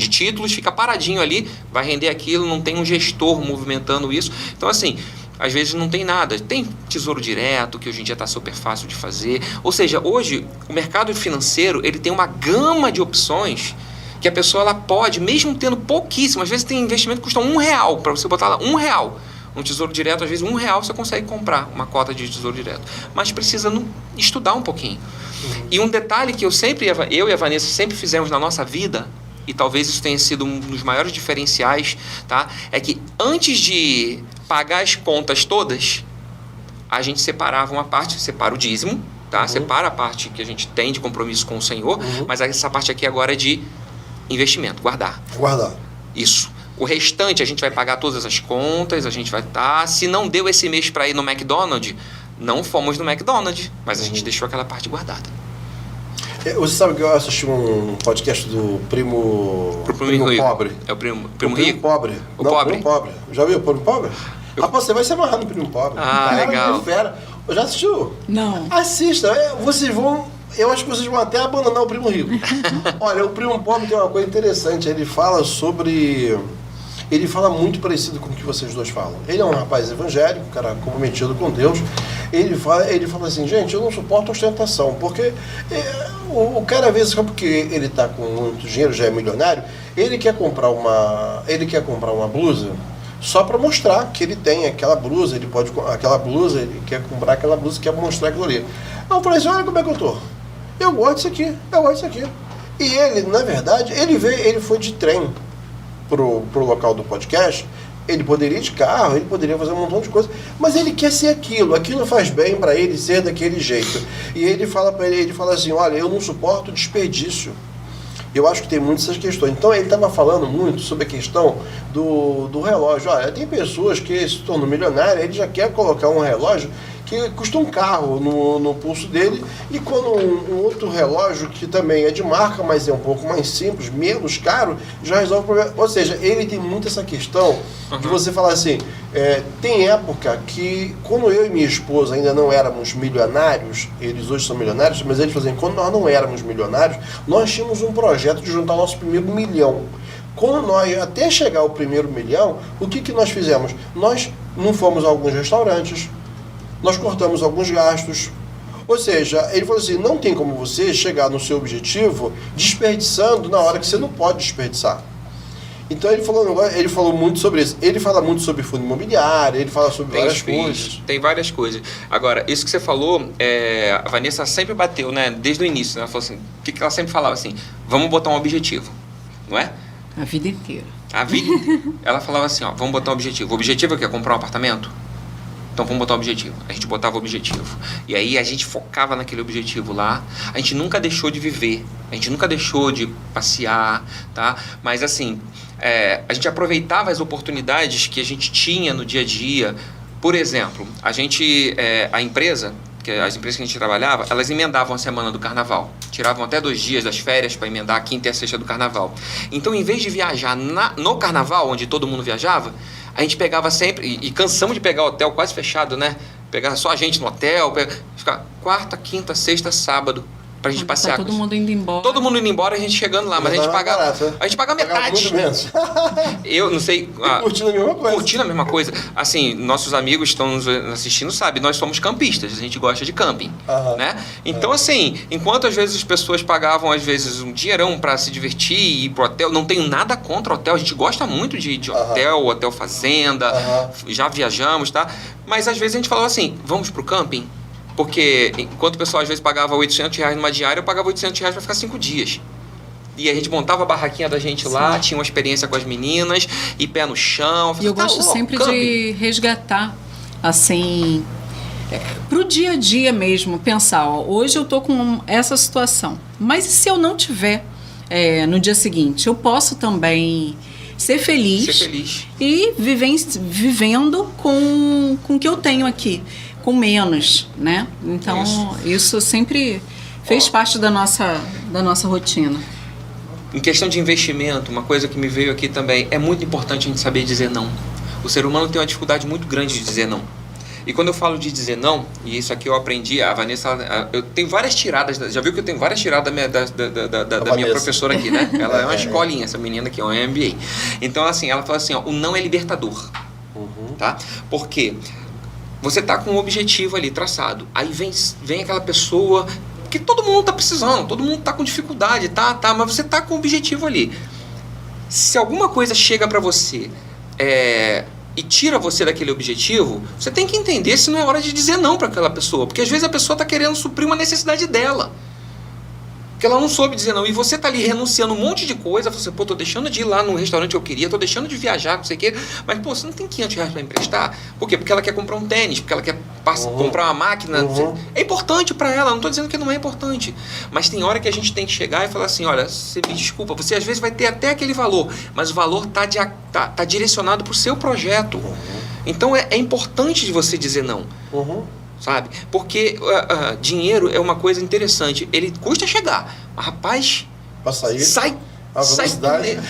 títulos, fica paradinho ali, vai render aquilo, não tem um gestor movimentando isso. Então, assim, às vezes não tem nada. Tem tesouro direto, que hoje em dia está super fácil de fazer. Ou seja, hoje o mercado financeiro ele tem uma gama de opções que a pessoa ela pode, mesmo tendo pouquíssimo, às vezes tem investimento que custa R$1, para você botar lá R$1. Um tesouro direto, às vezes R$1 você consegue comprar uma cota de tesouro direto. Mas precisa estudar um pouquinho. E um detalhe que eu e a Vanessa sempre fizemos na nossa vida, e talvez isso tenha sido um dos maiores diferenciais, tá? É que antes de pagar as contas todas, a gente separava uma parte, separa o dízimo, tá? Separa a parte que a gente tem de compromisso com o Senhor, mas essa parte aqui agora é de investimento, guardar. Isso. O restante a gente vai pagar todas as contas, a gente vai estar... Se não deu esse mês para ir no McDonald's, não fomos no McDonald's, mas a gente deixou aquela parte guardada. Você sabe que eu assisti um podcast do primo pobre. É o primo rico? Pobre. O pobre? Primo pobre. Já viu o primo pobre? Rapaz, você vai se amarrar no primo pobre. Legal. Já assistiu? Não. Assista. Vocês vão... Eu acho que vocês vão até abandonar o primo rico. Olha, o primo pobre tem uma coisa interessante. Ele fala muito parecido com o que vocês dois falam. Ele é um rapaz evangélico, um cara comprometido com Deus. Ele fala assim, gente, eu não suporto ostentação, porque o cara, às vezes, porque ele está com muito dinheiro, já é milionário, ele quer comprar uma blusa só para mostrar que ele tem aquela blusa, ele quer comprar aquela blusa, quer mostrar aquilo ali. Eu falei assim, olha como é que eu tô. Eu gosto disso aqui. E ele, na verdade, ele foi de trem pro local do podcast. Ele poderia ir de carro, ele poderia fazer um montão de coisas, mas ele quer ser aquilo faz bem para ele ser daquele jeito. E ele fala assim, olha, eu não suporto desperdício. Eu acho que tem muitas essas questões. Então ele estava falando muito sobre a questão do relógio. Olha, tem pessoas que se tornam milionárias, ele já quer colocar um relógio que custa um carro no pulso dele, e quando um outro relógio que também é de marca, mas é um pouco mais simples, menos caro, já resolve o problema. Ou seja, ele tem muito essa questão de você falar assim, tem época que, quando eu e minha esposa ainda não éramos milionários, eles hoje são milionários, mas eles faziam, quando nós não éramos milionários, nós tínhamos um projeto de juntar nosso primeiro milhão. Quando nós, até chegar ao primeiro milhão, o que nós fizemos? Nós não fomos a alguns restaurantes, nós cortamos alguns gastos. Ou seja, ele falou assim, não tem como você chegar no seu objetivo desperdiçando na hora que você não pode desperdiçar. Então ele falou muito sobre isso. Ele fala muito sobre fundo imobiliário, ele fala sobre várias coisas. Tem várias coisas. Agora, isso que você falou, a Vanessa sempre bateu, né, desde o início, né, ela falou assim, o que ela sempre falava assim, vamos botar um objetivo, não é? A vida inteira. Ela falava assim, ó, vamos botar um objetivo. O objetivo é o quê? Comprar um apartamento? Então vamos botar um objetivo. A gente botava o objetivo. E aí a gente focava naquele objetivo lá. A gente nunca deixou de viver. A gente nunca deixou de passear, tá? Mas assim, a gente aproveitava as oportunidades que a gente tinha no dia a dia. Por exemplo, a empresa, as empresas que a gente trabalhava, elas emendavam a semana do carnaval. Tiravam até 2 dias das férias para emendar a quinta e a sexta do carnaval. Então, em vez de viajar no carnaval, onde todo mundo viajava, a gente pegava sempre, e cansamos de pegar hotel quase fechado, né? Pegava só a gente no hotel, ficava quarta, quinta, sexta, sábado, pra gente passear. Todo mundo indo embora. Todo mundo indo embora e a gente chegando lá, mas a gente pagava metade. Muito menos. Eu não sei. Curtindo a mesma coisa. Curtindo a mesma coisa. Assim, nossos amigos estão nos assistindo, sabe? Nós somos campistas, a gente gosta de camping, né? Então, assim, enquanto às vezes as pessoas pagavam, às vezes, um dinheirão pra se divertir e ir pro hotel, não tenho nada contra hotel, a gente gosta muito de hotel fazenda, já viajamos, tá? Mas às vezes a gente falava assim, vamos pro camping? Porque enquanto o pessoal às vezes pagava R$800 numa diária, eu pagava R$800 para ficar 5 dias. E a gente montava a barraquinha da gente lá, tinha uma experiência com as meninas, e pé no chão. E eu gosto sempre de resgatar, assim, pro dia a dia mesmo, pensar, ó, hoje eu tô com essa situação, mas e se eu não tiver no dia seguinte? Eu posso também ser feliz e vivendo com o que eu tenho aqui, com menos, né? Então, isso sempre fez parte da nossa rotina. Em questão de investimento, uma coisa que me veio aqui também, é muito importante a gente saber dizer não. O ser humano tem uma dificuldade muito grande de dizer não. E quando eu falo de dizer não, e isso aqui eu aprendi, a Vanessa, eu tenho várias tiradas, já viu que eu tenho várias tiradas da minha professora aqui, né? Ela é uma escolinha, essa menina aqui, é um MBA. Então, assim, ela fala assim, ó, o não é libertador, tá? Porque você tá com um objetivo ali traçado, aí vem aquela pessoa que todo mundo tá precisando, todo mundo tá com dificuldade, tá, mas você tá com um objetivo ali. Se alguma coisa chega para você e tira você daquele objetivo, você tem que entender se não é hora de dizer não para aquela pessoa, porque às vezes a pessoa está querendo suprir uma necessidade dela, que ela não soube dizer não, e você tá ali renunciando um monte de coisa, você, pô, tô deixando de ir lá no restaurante que eu queria, tô deixando de viajar, não sei o quê, mas, pô, você não tem R$500 para emprestar? Por quê? Porque ela quer comprar um tênis, porque ela quer comprar uma máquina, é importante para ela, não tô dizendo que não é importante, mas tem hora que a gente tem que chegar e falar assim, olha, você me desculpa, você às vezes vai ter até aquele valor, mas o valor tá direcionado pro seu projeto, então é importante de você dizer não. Sabe? Porque dinheiro é uma coisa interessante. Ele custa chegar, mas rapaz, sai.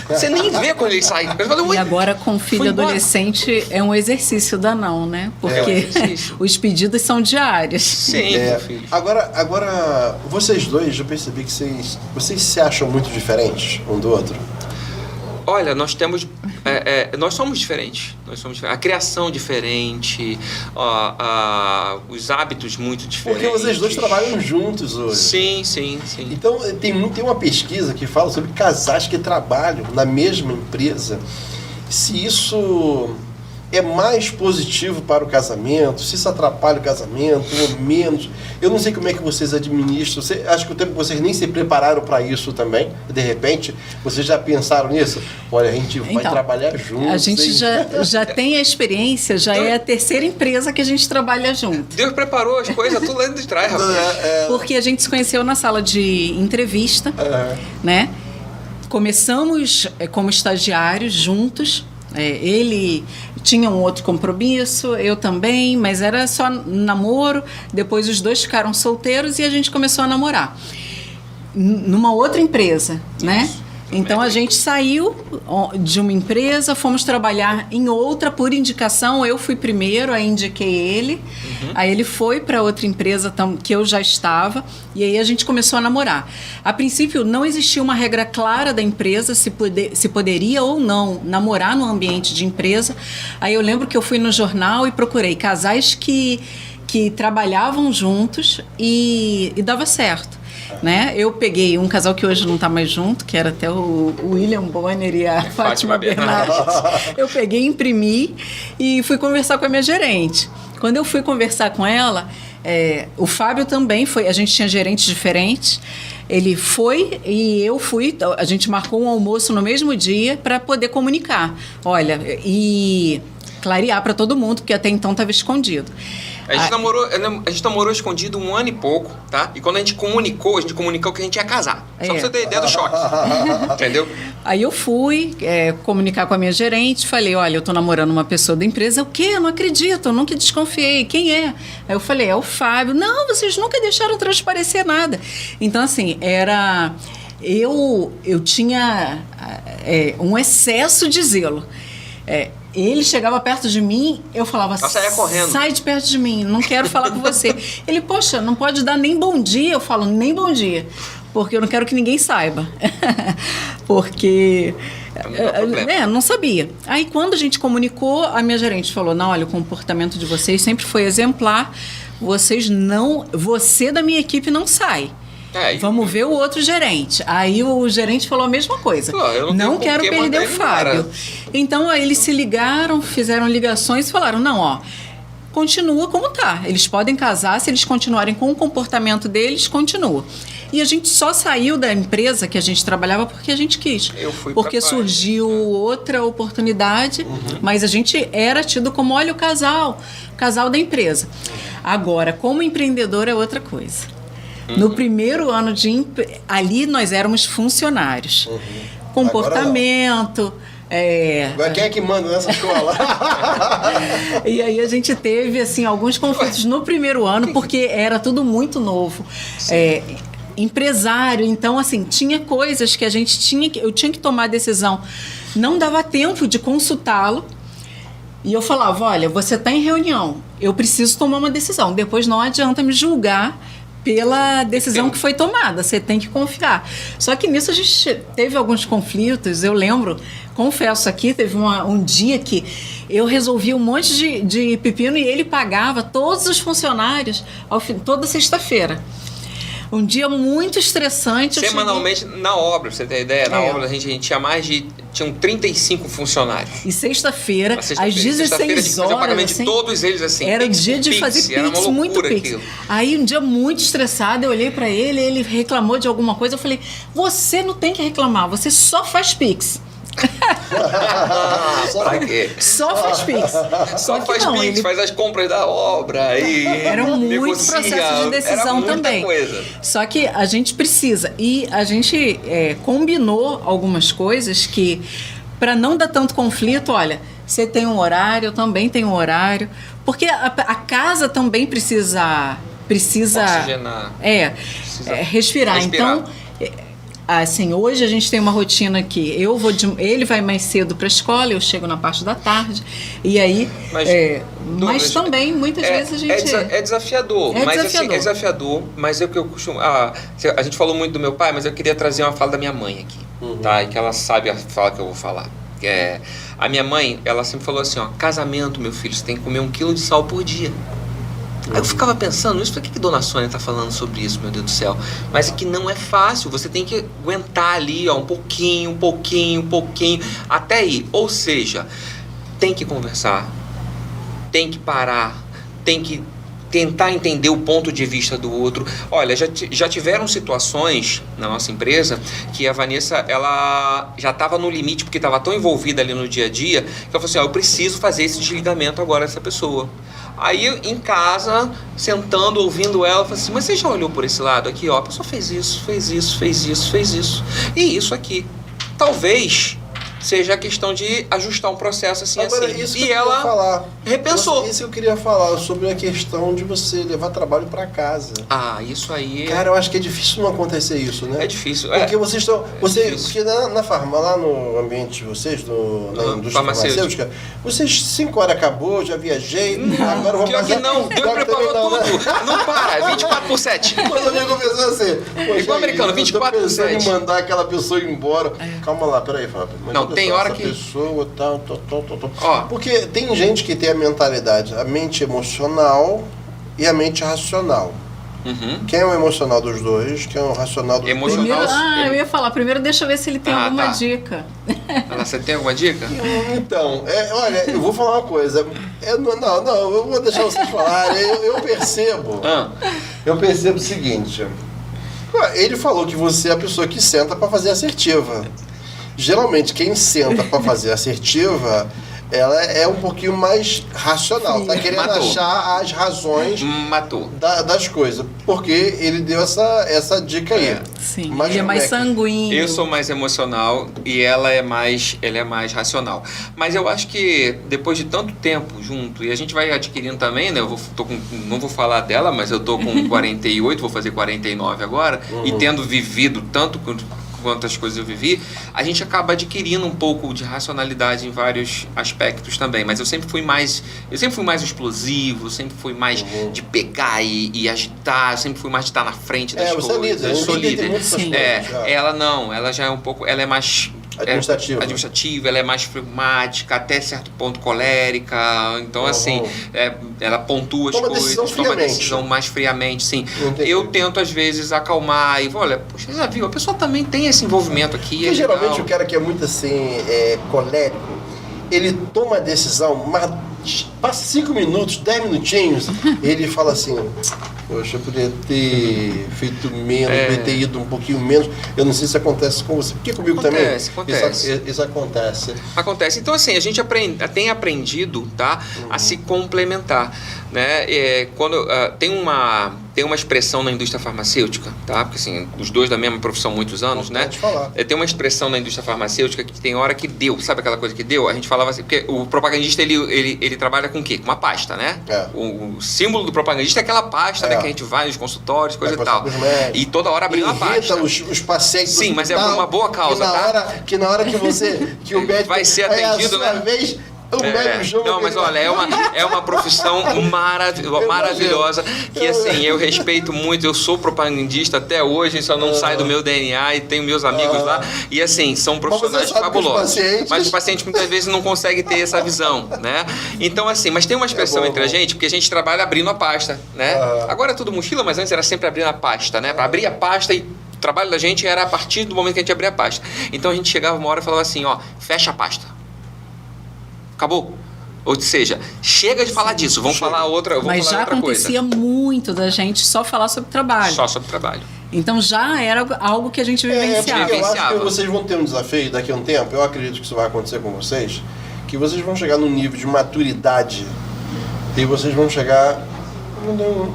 Você nem vê quando ele sai. E agora com filho adolescente é um exercício da não, né? Porque os pedidos são diários. Sim, filho. Agora, vocês dois, eu percebi que vocês se acham muito diferentes um do outro. Olha, nós somos diferentes. A criação diferente, os hábitos muito diferentes. Porque vocês dois trabalham juntos hoje. Sim. Então, tem uma pesquisa que fala sobre casais que trabalham na mesma empresa. Se isso é mais positivo para o casamento, se isso atrapalha o casamento ou menos. Eu não sei como é que vocês administram. Acho que o tempo que vocês nem se prepararam para isso também. De repente, vocês já pensaram nisso? Olha, a gente vai trabalhar juntos. A gente já tem a experiência, é a terceira empresa que a gente trabalha junto. Deus preparou as coisas tudo lá de trás, rapaz. Porque a gente se conheceu na sala de entrevista, né? Começamos como estagiários juntos. Ele tinha um outro compromisso, eu também, mas era só namoro. Depois os dois ficaram solteiros e a gente começou a namorar numa outra empresa, né? Então a gente saiu de uma empresa, fomos trabalhar em outra por indicação. Eu fui primeiro, aí indiquei ele. Aí ele foi para outra empresa que eu já estava, e aí a gente começou a namorar. A princípio não existia uma regra clara da empresa se poderia ou não namorar no ambiente de empresa. Aí eu lembro que eu fui no jornal e procurei casais que trabalhavam juntos e dava certo. Né? Eu peguei um casal que hoje não está mais junto, que era até o William Bonner e a Fátima Bernardes. Eu peguei, imprimi e fui conversar com a minha gerente. Quando eu fui conversar com ela, o Fábio também foi, a gente tinha gerentes diferentes. Ele foi e eu fui, a gente marcou um almoço no mesmo dia para poder comunicar. Olha, e clarear para todo mundo, porque até então estava escondido. A gente namorou escondido 1 ano e pouco, tá? E quando a gente comunicou que a gente ia casar. Só pra você ter ideia do choque. Entendeu? Aí eu fui comunicar com a minha gerente, falei, olha, eu tô namorando uma pessoa da empresa. O quê? Eu não acredito, eu nunca desconfiei. Quem é? Aí eu falei, é o Fábio. Não, vocês nunca deixaram transparecer nada. Então, assim, eu tinha um excesso de zelo. Ele chegava perto de mim, eu falava, saia correndo. Sai de perto de mim, não quero falar com você. Ele, poxa, não pode dar nem bom dia? Eu falo, nem bom dia, porque eu não quero que ninguém saiba. Porque não sabia. Aí quando a gente comunicou, a minha gerente falou, não, olha, o comportamento de vocês sempre foi exemplar, você da minha equipe não sai. Vamos ver o outro gerente. Aí o gerente falou a mesma coisa. Não quero perder o Fábio. Então aí eles se ligaram, fizeram ligações e falaram, não, continua como tá. Eles podem casar, se eles continuarem com o comportamento deles, continua. E a gente só saiu da empresa que a gente trabalhava porque a gente quis. Porque surgiu outra oportunidade, mas a gente era tido como, olha, o casal da empresa. Agora, como empreendedor é outra coisa. No primeiro ano ali nós éramos funcionários. Comportamento, Agora quem é que manda nessa escola? E aí a gente teve, assim, alguns conflitos no primeiro ano, porque era tudo muito novo. Empresário, então, assim, tinha coisas que eu tinha que tomar decisão. Não dava tempo de consultá-lo. E eu falava, olha, você está em reunião, eu preciso tomar uma decisão. Depois não adianta me julgar pela decisão que foi tomada, você tem que confiar. Só que nisso a gente teve alguns conflitos, eu lembro, confesso aqui, teve um dia que eu resolvi um monte de pepino e ele pagava todos os funcionários toda sexta-feira. Um dia muito estressante. Semanalmente na obra, pra você ter ideia, na obra a gente tinham 35 funcionários. E sexta-feira, às 16 horas, pagamento assim, de todos eles, assim. era o dia de fazer pix, muito pix. Aquilo. Aí um dia muito estressado, eu olhei pra ele reclamou de alguma coisa, eu falei, você não tem que reclamar, você só faz pix. Pra quê? Só faz pix. Só faz pix, faz as compras da obra e era muito processo de decisão também. Coisa. Só que a gente precisa. E a gente combinou algumas coisas que, para não dar tanto conflito, olha, você tem um horário, eu também tenho um horário. Porque a casa também precisa oxigenar. Respirar. Então, assim, hoje a gente tem uma rotina que ele vai mais cedo para a escola, eu chego na parte da tarde, e aí, mas também, muitas vezes a gente... É desafiador, mas desafiador. Assim, é desafiador, mas é o que eu costumo... a gente falou muito do meu pai, mas eu queria trazer uma fala da minha mãe aqui, tá? E que ela sabe a fala que eu vou falar. A minha mãe, ela sempre falou assim, ó, casamento, meu filho, você tem que comer 1 quilo de sal por dia. Aí eu ficava pensando, por que Dona Sônia está falando sobre isso, meu Deus do céu? Mas é que não é fácil, você tem que aguentar ali, ó, um pouquinho, até ir. Ou seja, tem que conversar, tem que parar, tem que tentar entender o ponto de vista do outro. Olha, já tiveram situações na nossa empresa que a Vanessa, ela já estava no limite, porque estava tão envolvida ali no dia a dia, que ela falou assim, eu preciso fazer esse desligamento agora dessa pessoa. Aí, em casa, sentando, ouvindo ela, eu falei assim, mas você já olhou por esse lado aqui? Ó, a pessoa fez isso. E isso aqui. Talvez seja a questão de ajustar um processo assim. Agora, assim. Isso que e eu ela falar. repensou. Isso eu queria falar sobre a questão de você levar trabalho para casa. Isso aí... Cara, eu acho que é difícil não acontecer isso, né? É difícil. Porque vocês estão... Difícil. Porque na farma, lá no ambiente de vocês, na indústria farmacêutica, vocês 5 horas acabou, já viajei, agora vou pior fazer... que não, Deus preparou tudo. Não para, 24/7. Quando o amigo pensou assim... Igual americano, 24/7. Em mandar aquela pessoa embora. Calma lá, peraí, Fábio. Não, tem hora que... pessoa, tal. Porque tem gente que tem a mentalidade, a mente emocional e a mente racional. Quem é o emocional dos dois? Quem é o racional dos dois? Eu ia falar. Primeiro deixa eu ver se ele tem alguma dica. Você tem alguma dica? Então, olha, eu vou falar uma coisa. Eu vou deixar vocês falarem. Eu percebo. Eu percebo o seguinte. Ele falou que você é a pessoa que senta para fazer assertiva. Geralmente, quem senta para fazer assertiva, ela é um pouquinho mais racional. Tá querendo achar as razões das coisas. Porque ele deu essa dica aí. Sim, ele é mais sanguíneo. Eu sou mais emocional e ela é mais racional. Mas eu acho que depois de tanto tempo junto, e a gente vai adquirindo também, né? Não vou falar dela, mas eu tô com 48, vou fazer 49 agora. E tendo vivido tanto quantas coisas eu vivi, a gente acaba adquirindo um pouco de racionalidade em vários aspectos também, mas eu sempre fui mais explosivo, sempre fui mais de pegar e agitar, eu sempre fui mais de estar na frente das coisas. Você é sou líder. Ela já é um pouco, ela é mais administrativa, ela é mais fleumática, até certo ponto colérica, então assim, ela pontua as coisas, toma decisão mais friamente, sim. Eu tento às vezes acalmar e olha, poxa, já viu, a pessoa também tem esse envolvimento aqui. Porque geralmente o cara que é muito assim, colérico, ele toma a decisão, mas passa 5 minutos, 10 minutinhos, ele fala assim, poxa, eu poderia ter feito menos, poderia ter ido um pouquinho menos. Eu não sei se acontece com você, porque comigo acontece. Isso acontece. Então assim, a gente tem aprendido, tá, a se complementar. né? Tem uma expressão na indústria farmacêutica, tá? Porque assim, os dois da mesma profissão há muitos anos, né? Pode falar. Tem uma expressão na indústria farmacêutica que tem hora que deu, sabe aquela coisa que deu? A gente falava assim, porque o propagandista ele trabalha com o quê? Com uma pasta, né? O símbolo do propagandista é aquela pasta, né, que a gente vai nos consultórios, coisa e tal. E toda hora abrindo a pasta. Os pacientes. Sim, mas é por uma boa causa, que na hora que o médico vai ser atendido, né? Vez, não, mas olha, é uma profissão maravilhosa, que assim, eu respeito muito, eu sou propagandista até hoje, só não sai do meu DNA e tenho meus amigos lá, e assim, são profissionais fabulosos. Mas os pacientes muitas vezes não conseguem ter essa visão, né? Então assim, mas tem uma expressão entre a gente, porque a gente trabalha abrindo a pasta, né? Agora é tudo mochila, mas antes era sempre abrindo a pasta, né? Para abrir a pasta o trabalho da gente era a partir do momento que a gente abria a pasta. Então a gente chegava uma hora e falava assim, fecha a pasta. Acabou. Ou seja, chega de falar disso, vamos falar outra coisa. Mas já acontecia muito da gente só falar sobre trabalho. Só sobre trabalho. Então já era algo que a gente vivenciava. Eu acho que vocês vão ter um desafio daqui a um tempo, eu acredito que isso vai acontecer com vocês, que vocês vão chegar num nível de maturidade e vocês vão chegar... Não.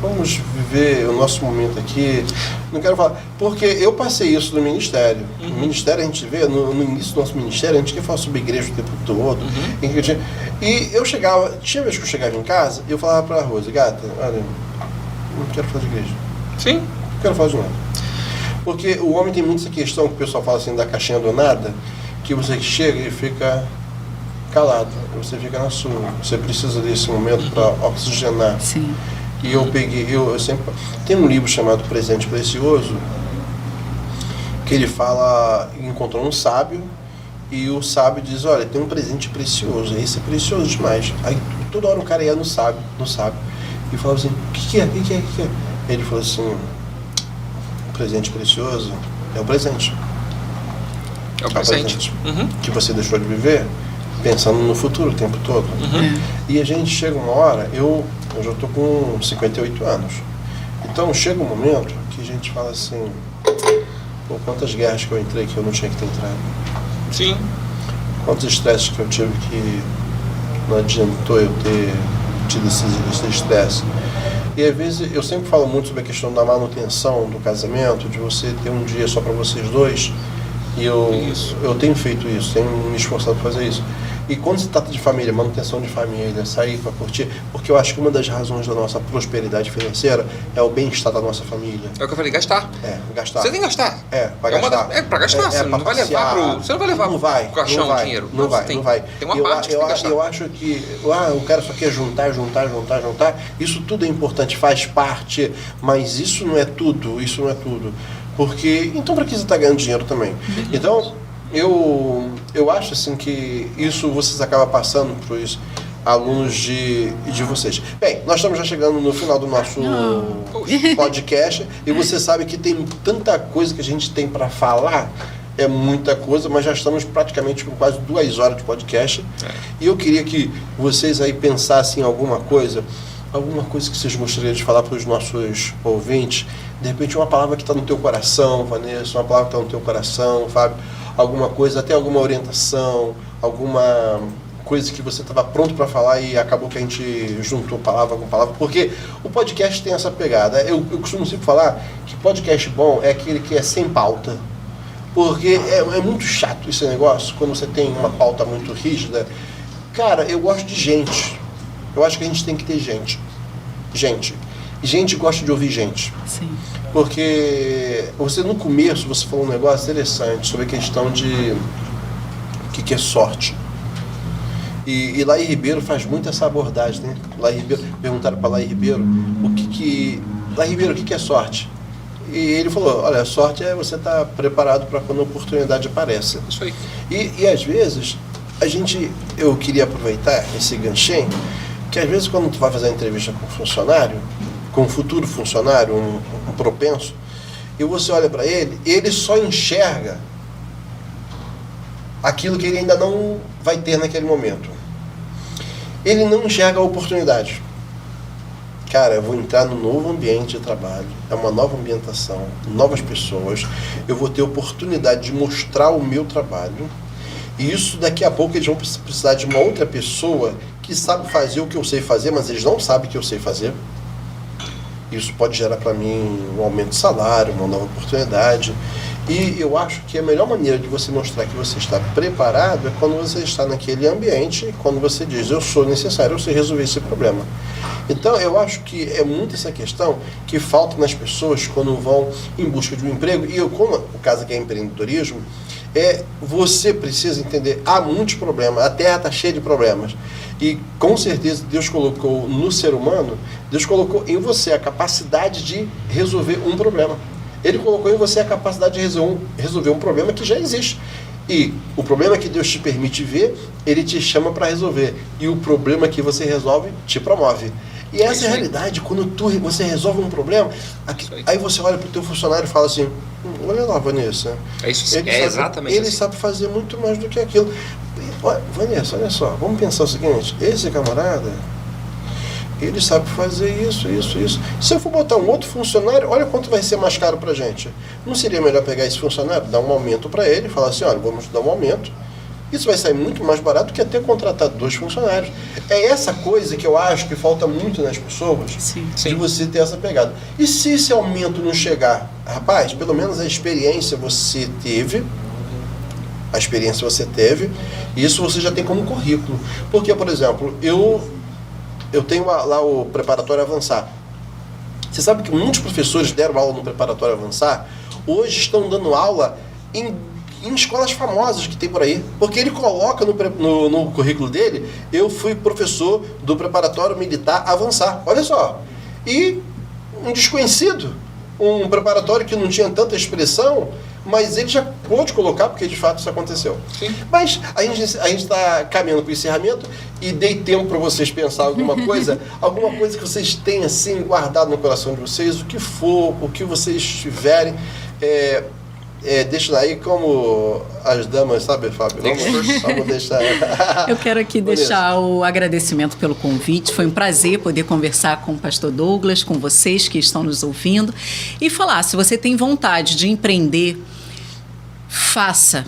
Vamos viver o nosso momento aqui. Não quero falar. Porque eu passei isso no ministério. No ministério a gente vê, no início do nosso ministério, a gente quer falar sobre igreja o tempo todo. E eu chegava, tinha vez que eu chegava em casa, eu falava pra Rose, gata, olha, não quero falar de igreja. Sim. Não quero falar de nada. Porque o homem tem muito essa questão que o pessoal fala assim da caixinha do nada, que você chega e fica calado, você fica na sua. Você precisa desse momento para oxigenar. Sim. E eu sempre... Tem um livro chamado Presente Precioso, que ele fala, encontrou um sábio, e o sábio diz, olha, tem um presente precioso, esse é precioso demais. Aí toda hora o cara ia no sábio, e falava assim, o que é? Ele falou assim, o presente precioso é o presente. É o presente. Que você deixou de viver, pensando no futuro o tempo todo. E a gente chega uma hora, eu já estou com 58 anos. Então chega um momento que a gente fala assim, pô, quantas guerras que eu entrei que eu não tinha que ter entrado. Sim. Quantos estresses que eu tive que não adiantou eu ter tido esse estresse. E às vezes eu sempre falo muito sobre a questão da manutenção do casamento, de você ter um dia só para vocês dois. E eu tenho feito isso, tenho me esforçado para fazer isso. E quando se trata de família, manutenção de família, sair para curtir, porque eu acho que uma das razões da nossa prosperidade financeira é o bem-estar da nossa família. É o que eu falei, gastar. Gastar. Você tem que gastar. Para gastar. Para gastar, você não vai levar você não vai levar pro caixão o dinheiro. Não vai. Tem uma parte que tem que gastar. Eu acho que o cara só quer juntar. Isso tudo é importante, faz parte, mas isso não é tudo. Porque, então para que você está ganhando dinheiro também? Então, eu acho assim que isso vocês acabam passando para os alunos de vocês. Bem, nós estamos já chegando no final do nosso podcast e você sabe que tem tanta coisa que a gente tem para falar, é muita coisa, mas já estamos praticamente com quase 2 horas de podcast. E eu queria que vocês aí pensassem em alguma coisa que vocês gostariam de falar para os nossos ouvintes. De repente uma palavra que está no teu coração, Vanessa, uma palavra que está no teu coração, Fábio, alguma coisa, até alguma orientação, alguma coisa que você estava pronto para falar e acabou que a gente juntou palavra com palavra, porque o podcast tem essa pegada. Eu costumo sempre falar que podcast bom é aquele que é sem pauta, porque é muito chato esse negócio, quando você tem uma pauta muito rígida. Cara, eu gosto de gente. Eu acho que a gente tem que ter gente. Gente gosta de ouvir gente. Sim. Porque você no começo, você falou um negócio interessante sobre a questão de o que é sorte. E Laí Ribeiro faz muito essa abordagem, né? Perguntaram para Laí Ribeiro Laí Ribeiro, o que é sorte? E ele falou, olha, sorte é você estar preparado para quando a oportunidade apareça. Isso aí. E às vezes, eu queria aproveitar esse ganchinho, que às vezes quando tu vai fazer uma entrevista com um funcionário, com um futuro funcionário, um propenso, e você olha para ele só enxerga aquilo que ele ainda não vai ter naquele momento. Ele não enxerga a oportunidade. Cara, eu vou entrar num novo ambiente de trabalho, é uma nova ambientação, novas pessoas, eu vou ter oportunidade de mostrar o meu trabalho, E isso daqui a pouco eles vão precisar de uma outra pessoa que sabe fazer o que eu sei fazer, mas eles não sabem que eu sei fazer. Isso pode gerar para mim um aumento de salário, uma nova oportunidade. E eu acho que a melhor maneira de você mostrar que você está preparado é quando você está naquele ambiente e quando você diz, eu sou necessário, eu sei resolver esse problema. Então, eu acho que é muito essa questão que falta nas pessoas quando vão em busca de um emprego. E como o caso aqui é empreendedorismo, você precisa entender, há muitos problemas, a Terra está cheia de problemas. E com certeza Deus colocou no ser humano, Deus colocou em você a capacidade de resolver um problema. Ele colocou em você a capacidade de resolver um problema que já existe. E o problema que Deus te permite ver, Ele te chama para resolver. E o problema que você resolve, te promove. E essa é a realidade. Quando você resolve um problema, aí você olha para o teu funcionário e fala assim, olha lá, Vanessa. Ele sabe fazer muito mais do que aquilo. Olha, Vanessa, olha só, vamos pensar o seguinte, esse camarada, ele sabe fazer isso. Se eu for botar um outro funcionário, olha quanto vai ser mais caro pra gente. Não seria melhor pegar esse funcionário, dar um aumento para ele, falar assim, olha, vamos dar um aumento. Isso vai sair muito mais barato que até contratar 2 funcionários. É essa coisa que eu acho que falta muito nas pessoas, de você ter essa pegada. E se esse aumento não chegar, rapaz, pelo menos a experiência você teve, isso você já tem como currículo. Porque, por exemplo, eu tenho lá o preparatório avançar. Você sabe que muitos professores deram aula no preparatório avançar, hoje estão dando aula em escolas famosas que tem por aí, porque ele coloca no currículo dele, eu fui professor do preparatório militar avançar, olha só, e um desconhecido, um preparatório que não tinha tanta expressão, mas ele já pôde colocar, porque de fato isso aconteceu. Sim. Mas a gente está caminhando para o encerramento e dei tempo para vocês pensar alguma coisa que vocês tenham assim guardado no coração de vocês, o que for, o que vocês tiverem, deixa aí como as damas, sabe, Fábio? Vamos deixar. Eu quero aqui deixar o agradecimento pelo convite. Foi um prazer poder conversar com o pastor Douglas, com vocês que estão nos ouvindo e falar, se você tem vontade de empreender, faça.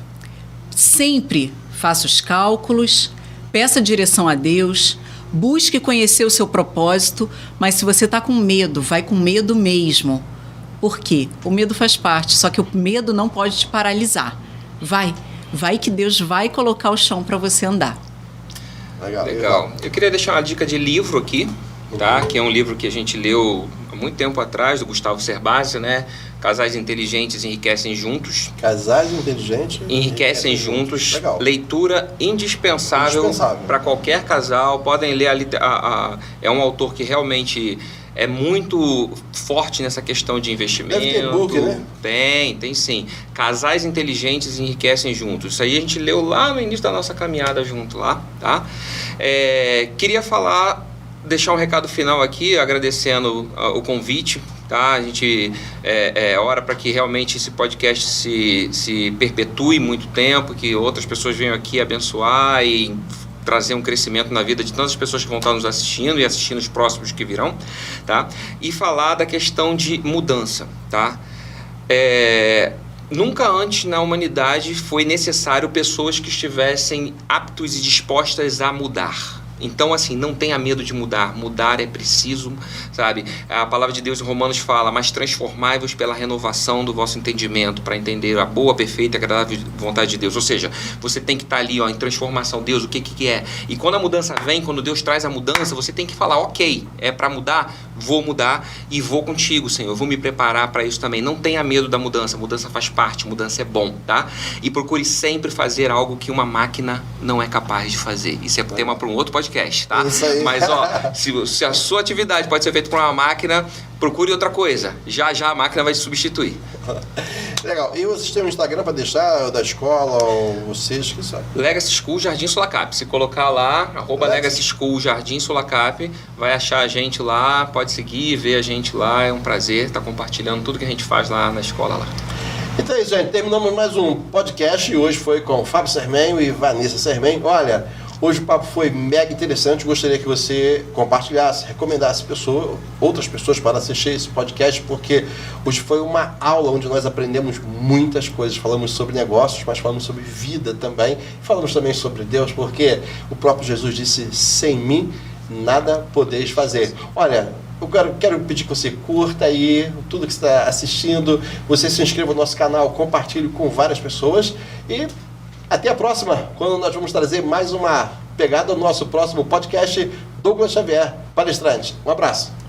Sempre faça os cálculos, peça direção a Deus, busque conhecer o seu propósito, mas se você está com medo, vai com medo mesmo. Por quê? O medo faz parte, só que o medo não pode te paralisar. Vai que Deus vai colocar o chão para você andar. Legal. Eu queria deixar uma dica de livro aqui, tá? Que é um livro que a gente leu há muito tempo atrás, do Gustavo Cerbasi, né? Casais inteligentes enriquecem juntos. Casais inteligentes enriquecem juntos. Legal. Leitura indispensável para qualquer casal. Podem ler é um autor que realmente é muito forte nessa questão de investimento. Deve ter book, né? Tem sim. Casais inteligentes enriquecem juntos. Isso aí a gente leu lá no início da nossa caminhada junto lá, tá? Queria deixar um recado final aqui, agradecendo o convite, tá? A gente ora para que realmente esse podcast se perpetue muito tempo, que outras pessoas venham aqui abençoar e trazer um crescimento na vida de tantas pessoas que vão estar nos assistindo e assistindo os próximos que virão, tá? E falar da questão de mudança, tá? Nunca antes na humanidade foi necessário pessoas que estivessem aptos e dispostas a mudar. Então, assim, não tenha medo de mudar. Mudar é preciso, sabe? A palavra de Deus em Romanos fala, mas transformai-vos pela renovação do vosso entendimento, para entender a boa, perfeita e agradável vontade de Deus. Ou seja, você tem que estar ali, em transformação. Deus, o que é? E quando a mudança vem, quando Deus traz a mudança, você tem que falar, ok, é para mudar? Vou mudar e vou contigo, Senhor. Eu vou me preparar para isso também. Não tenha medo da mudança. Mudança faz parte, mudança é bom, tá? E procure sempre fazer algo que uma máquina não é capaz de fazer. Isso é tema para um outro podcast, tá? Mas, se a sua atividade pode ser feita por uma máquina, procure outra coisa. Já a máquina vai te substituir. Legal. E vocês têm um Instagram para deixar, da escola, ou vocês que sabem? Legacy School Jardim Sulacap. Se colocar lá, @Legacy School Jardim Sulacap, vai achar a gente lá, pode seguir, ver a gente lá. É um prazer estar compartilhando tudo que a gente faz lá na escola lá. Então é isso, gente. Terminamos mais um podcast e hoje foi com Fábio Sermenho e Vanessa Sermenho. Olha, Hoje o papo foi mega interessante. Gostaria que você compartilhasse, recomendasse outras pessoas para assistir esse podcast, porque hoje foi uma aula onde nós aprendemos muitas coisas. Falamos sobre negócios, mas falamos sobre vida também. Falamos também sobre Deus, porque o próprio Jesus disse: sem mim nada podeis fazer. Olha, eu quero pedir que você curta aí tudo que você está assistindo, você se inscreva no nosso canal, compartilhe com várias pessoas e até a próxima, quando nós vamos trazer mais uma pegada no nosso próximo podcast Douglas Xavier Palestrante. Um abraço.